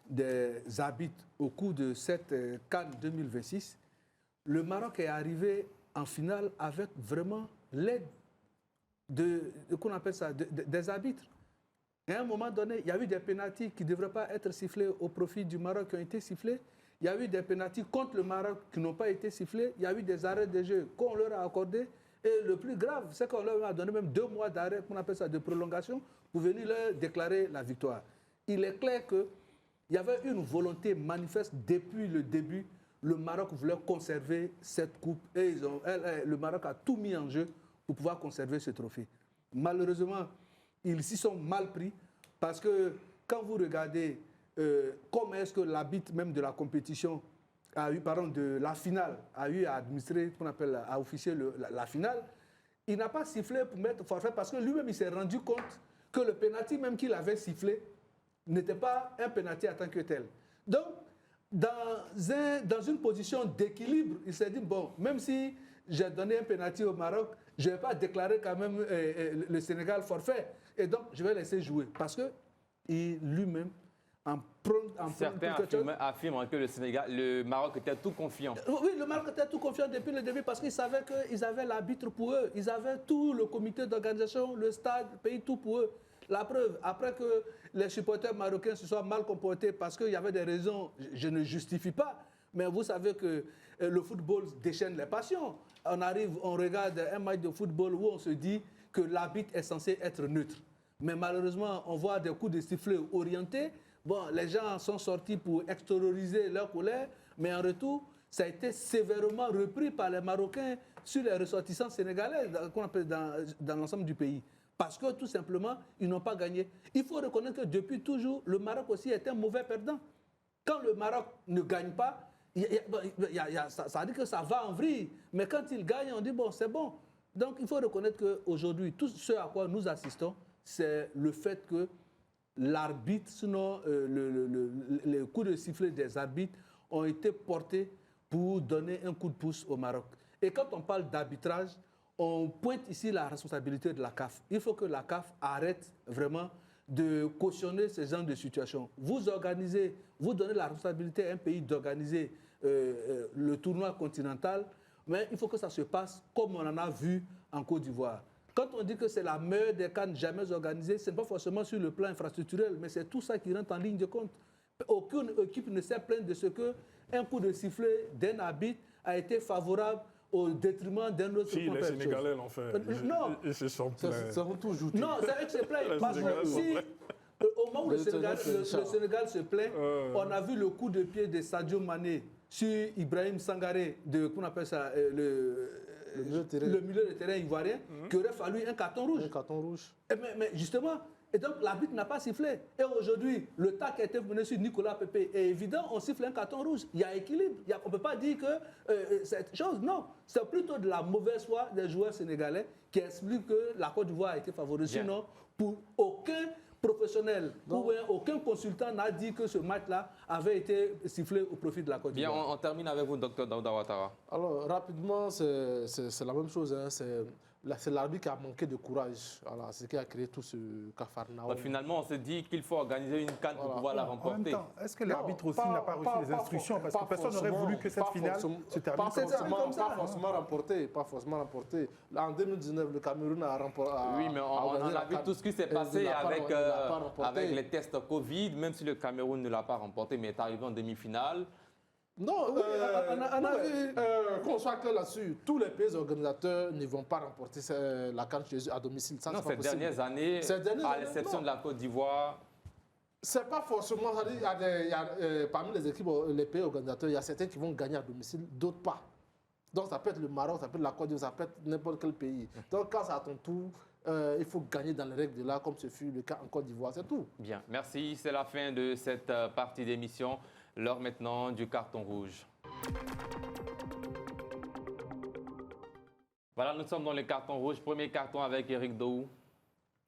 des arbitres au cours de cette CAN 2026, le Maroc est arrivé en finale avec vraiment l'aide qu'on appelle ça, des arbitres. Et à un moment donné, il y a eu des pénaltys qui ne devraient pas être sifflés au profit du Maroc qui ont été sifflés. Il y a eu des pénaltys contre le Maroc qui n'ont pas été sifflés. Il y a eu des arrêts de jeu qu'on leur a accordés. Et le plus grave, c'est qu'on leur a donné même 2 mois d'arrêt, qu'on appelle ça de prolongation, pour venir leur déclarer la victoire. Il est clair qu'il y avait une volonté manifeste depuis le début. Le Maroc voulait conserver cette coupe et le Maroc a tout mis en jeu pour pouvoir conserver ce trophée. Malheureusement, ils s'y sont mal pris parce que quand vous regardez comment est-ce que l'arbitre même de la compétition a eu, pardon, de la finale a eu à administrer, qu'on appelle, à officier la finale, il n'a pas sifflé pour mettre forfait parce que lui-même il s'est rendu compte que le pénalty même qu'il avait sifflé n'était pas un pénalty en tant que tel. Donc, dans une position d'équilibre, il s'est dit, bon, même si j'ai donné un pénalty au Maroc, je ne vais pas déclarer quand même le Sénégal forfait. Et donc, je vais laisser jouer. Parce que lui-même, certains affirment que le Maroc était tout confiant. Oui, le Maroc était tout confiant depuis le début parce qu'ils savaient qu'ils avaient l'arbitre pour eux. Ils avaient tout le comité d'organisation, le stade, le pays, tout pour eux. La preuve, après que les supporters marocains se soient mal comportés parce qu'il y avait des raisons, je ne justifie pas, mais vous savez que le football déchaîne les passions. On regarde un match de football où on se dit que l'arbitre est censé être neutre. Mais malheureusement, on voit des coups de sifflet orientés. Bon, les gens sont sortis pour extérioriser leur colère, mais en retour, ça a été sévèrement repris par les Marocains sur les ressortissants sénégalais qu'on appelle dans l'ensemble du pays. Parce que tout simplement, ils n'ont pas gagné. Il faut reconnaître que depuis toujours, le Maroc aussi est un mauvais perdant. Quand le Maroc ne gagne pas, ça veut dire que ça va en vrille. Mais quand il gagne, on dit bon, c'est bon. Donc il faut reconnaître qu'aujourd'hui, tout ce à quoi nous assistons, c'est le fait que l'arbitre, sinon les coups de sifflet des arbitres ont été portés pour donner un coup de pouce au Maroc. Et quand on parle d'arbitrage, on pointe ici la responsabilité de la CAF. Il faut que la CAF arrête vraiment de cautionner ce genre de situation. Vous organisez, vous donnez la responsabilité à un pays d'organiser le tournoi continental, mais il faut que ça se passe comme on en a vu en Côte d'Ivoire. Quand on dit que c'est la meilleure des CAN jamais organisée, ce n'est pas forcément sur le plan infrastructurel, mais c'est tout ça qui rentre en ligne de compte. Aucune équipe ne s'est plainte de ce qu'un coup de sifflet d'un arbitre a été favorable au détriment d'un autre. Si, les Sénégalais l'ont fait. Non. Ils se sont plaints. Ça tout joué. Non, c'est eux qui se plaignent. Parce que si, au moment où le Sénégal se plaint, on a vu le coup de pied de Sadio Mané sur Ibrahim Sangaré, qu'on appelle ça, le milieu de terrain ivoirien, qui aurait fallu un carton rouge. Un carton rouge. Mais justement, Et donc, l'arbitre n'a pas sifflé. Et aujourd'hui, le tas qui a été mené sur Nicolas Pepe est évident, on siffle un carton rouge. Il y a équilibre. On ne peut pas dire que cette chose, non. C'est plutôt de la mauvaise foi des joueurs sénégalais qui explique que la Côte d'Ivoire a été favorisée. Sinon, pour aucun professionnel ou aucun consultant n'a dit que ce match-là avait été sifflé au profit de la Côte d'Ivoire. Bien, on termine avec vous, Dr Daouda Ouattara. Alors, rapidement, c'est la même chose. Hein. C'est l'arbitre qui a manqué de courage. Voilà, c'est ce qui a créé tout ce cafarnaum. Finalement, on se dit qu'il faut organiser une CAN pour pouvoir la remporter. En même temps, est-ce que l'arbitre aussi n'a pas reçu les instructions? Parce que personne n'aurait voulu que cette finale se termine comme ça. Pas forcément remporté. En 2019, le Cameroun a remporté. Oui, mais on a vu tout ce qui s'est passé avec les tests Covid, même si le Cameroun ne l'a pas remporté, mais est arrivé en demi-finale. Non, qu'on soit clair là-dessus, tous les pays organisateurs ne vont pas remporter la CAN chez eux à domicile. Ça, non, ces dernières années, à l'exception de la Côte d'Ivoire. C'est pas forcément. Parmi les équipes, les pays organisateurs, il y a certains qui vont gagner à domicile, d'autres pas. Donc ça peut être le Maroc, ça peut être la Côte d'Ivoire, ça peut être n'importe quel pays. Donc quand c'est à ton tour, il faut gagner dans les règles de là, comme ce fut le cas en Côte d'Ivoire, c'est tout. Bien, merci. C'est la fin de cette partie d'émission. L'heure maintenant du carton rouge. Voilà, nous sommes dans les cartons rouges. Premier carton avec Éric Dohou.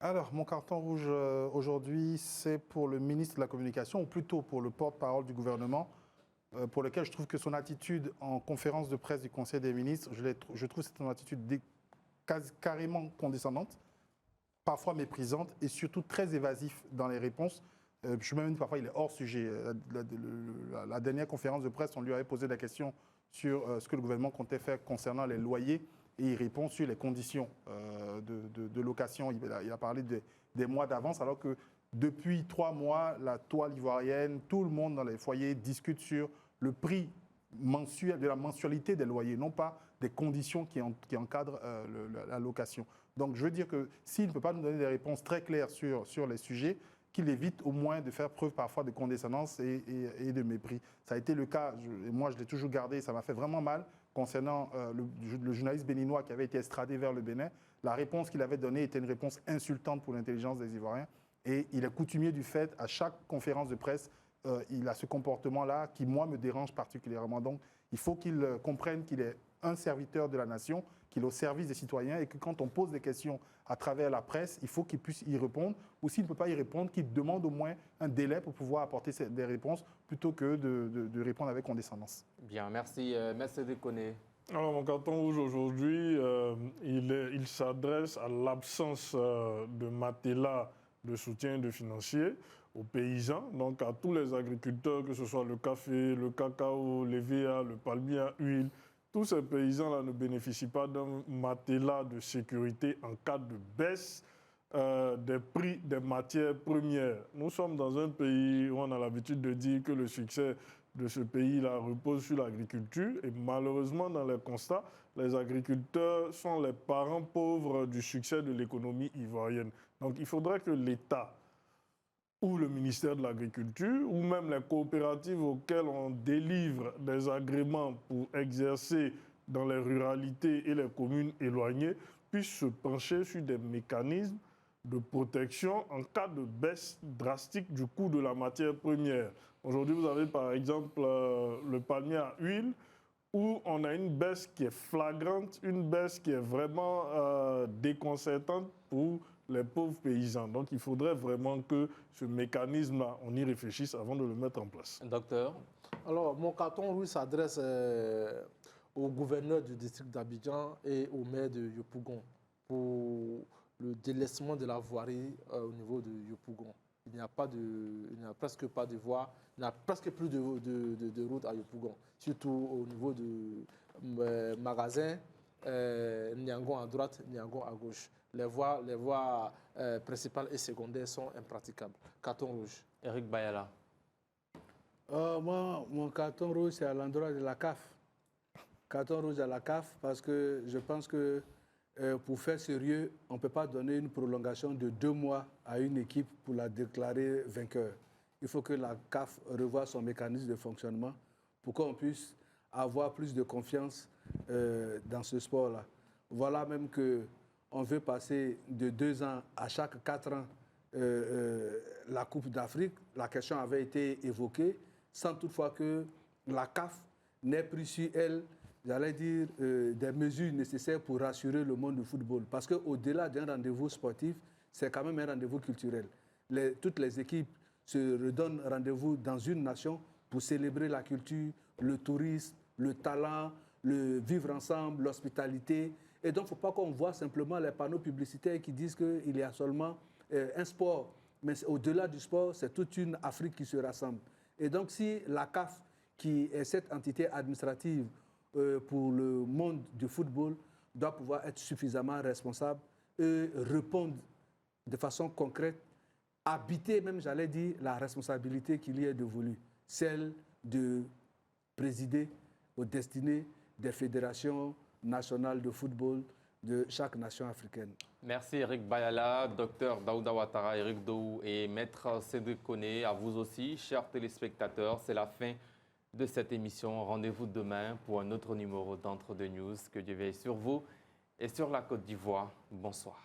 Alors, mon carton rouge aujourd'hui, c'est pour le ministre de la Communication, ou plutôt pour le porte-parole du gouvernement, pour lequel je trouve que son attitude en conférence de presse du Conseil des ministres, je trouve que c'est une attitude carrément condescendante, parfois méprisante et surtout très évasif dans les réponses. Je suis même dit parfois il est hors sujet. La dernière conférence de presse, on lui avait posé la question sur ce que le gouvernement comptait faire concernant les loyers et il répond sur les conditions de location. Il a parlé des mois d'avance alors que depuis 3 mois, la toile ivoirienne, tout le monde dans les foyers discute sur le prix mensuel, de la mensualité des loyers, non pas des conditions qui encadrent la location. Donc je veux dire que s'il ne peut pas nous donner des réponses très claires sur les sujets, qu'il évite au moins de faire preuve parfois de condescendance et de mépris. Ça a été le cas, moi je l'ai toujours gardé, ça m'a fait vraiment mal concernant le journaliste béninois qui avait été extradé vers le Bénin. La réponse qu'il avait donnée était une réponse insultante pour l'intelligence des Ivoiriens. Et il est coutumier du fait, à chaque conférence de presse, il a ce comportement-là qui, moi, me dérange particulièrement. Donc, il faut qu'il comprenne qu'il est un serviteur de la nation, qu'il est au service des citoyens et que quand on pose des questions à travers la presse, il faut qu'il puisse y répondre. Ou s'il ne peut pas y répondre, qu'il demande au moins un délai pour pouvoir apporter des réponses plutôt que de répondre avec condescendance. Bien, merci. Merci de connaître. Alors, mon carton rouge aujourd'hui, il s'adresse à l'absence de matelas de soutien de financier aux paysans, donc à tous les agriculteurs, que ce soit le café, le cacao, les VA, le palmier à huile. Tous ces paysans-là ne bénéficient pas d'un matelas de sécurité en cas de baisse des prix des matières premières. Nous sommes dans un pays où on a l'habitude de dire que le succès de ce pays-là repose sur l'agriculture. Et malheureusement, dans les constats, les agriculteurs sont les parents pauvres du succès de l'économie ivoirienne. Donc il faudrait que l'État ou le ministère de l'Agriculture, ou même les coopératives auxquelles on délivre des agréments pour exercer dans les ruralités et les communes éloignées, puissent se pencher sur des mécanismes de protection en cas de baisse drastique du coût de la matière première. Aujourd'hui, vous avez par exemple le palmier à huile, où on a une baisse qui est flagrante, une baisse qui est vraiment déconcertante pour les pauvres paysans. Donc il faudrait vraiment que ce mécanisme-là, on y réfléchisse avant de le mettre en place. Docteur. Alors, mon carton rouge s'adresse au gouverneur du district d'Abidjan et au maire de Yopougon pour le délaissement de la voirie au niveau de Yopougon. Il n'y a presque pas de voie, il n'y a presque plus de route à Yopougon, surtout au niveau de magasins, Niangon à droite, Niangon à gauche. Les voies principales et secondaires sont impraticables. Carton rouge. Éric Bayala. Moi, mon carton rouge, c'est à l'endroit de la CAF. Carton rouge à la CAF parce que je pense que pour faire sérieux, on ne peut pas donner une prolongation de 2 mois à une équipe pour la déclarer vainqueur. Il faut que la CAF revoie son mécanisme de fonctionnement pour qu'on puisse avoir plus de confiance dans ce sport-là. Voilà même qu'on veut passer de 2 ans à chaque 4 ans la Coupe d'Afrique, la question avait été évoquée, sans toutefois que la CAF n'ait pris sur elle, j'allais dire, des mesures nécessaires pour rassurer le monde du football. Parce qu'au-delà d'un rendez-vous sportif, c'est quand même un rendez-vous culturel. Toutes les équipes se redonnent rendez-vous dans une nation pour célébrer la culture, le tourisme, le talent, le vivre ensemble, l'hospitalité. Et donc, il ne faut pas qu'on voit simplement les panneaux publicitaires qui disent qu'il y a seulement un sport. Mais au-delà du sport, c'est toute une Afrique qui se rassemble. Et donc, si la CAF, qui est cette entité administrative pour le monde du football, doit pouvoir être suffisamment responsable et répondre de façon concrète, habiter même, j'allais dire, la responsabilité qui lui est dévolue, celle de présider aux destinées des fédérations nationales de football de chaque nation africaine. Merci Eric Bayala, docteur Daouda Ouattara, Eric Dou et maître Cédric Koné. À vous aussi, chers téléspectateurs, c'est la fin de cette émission. Rendez-vous demain pour un autre numéro d'Entre deux News. Que Dieu veille sur vous et sur la Côte d'Ivoire. Bonsoir.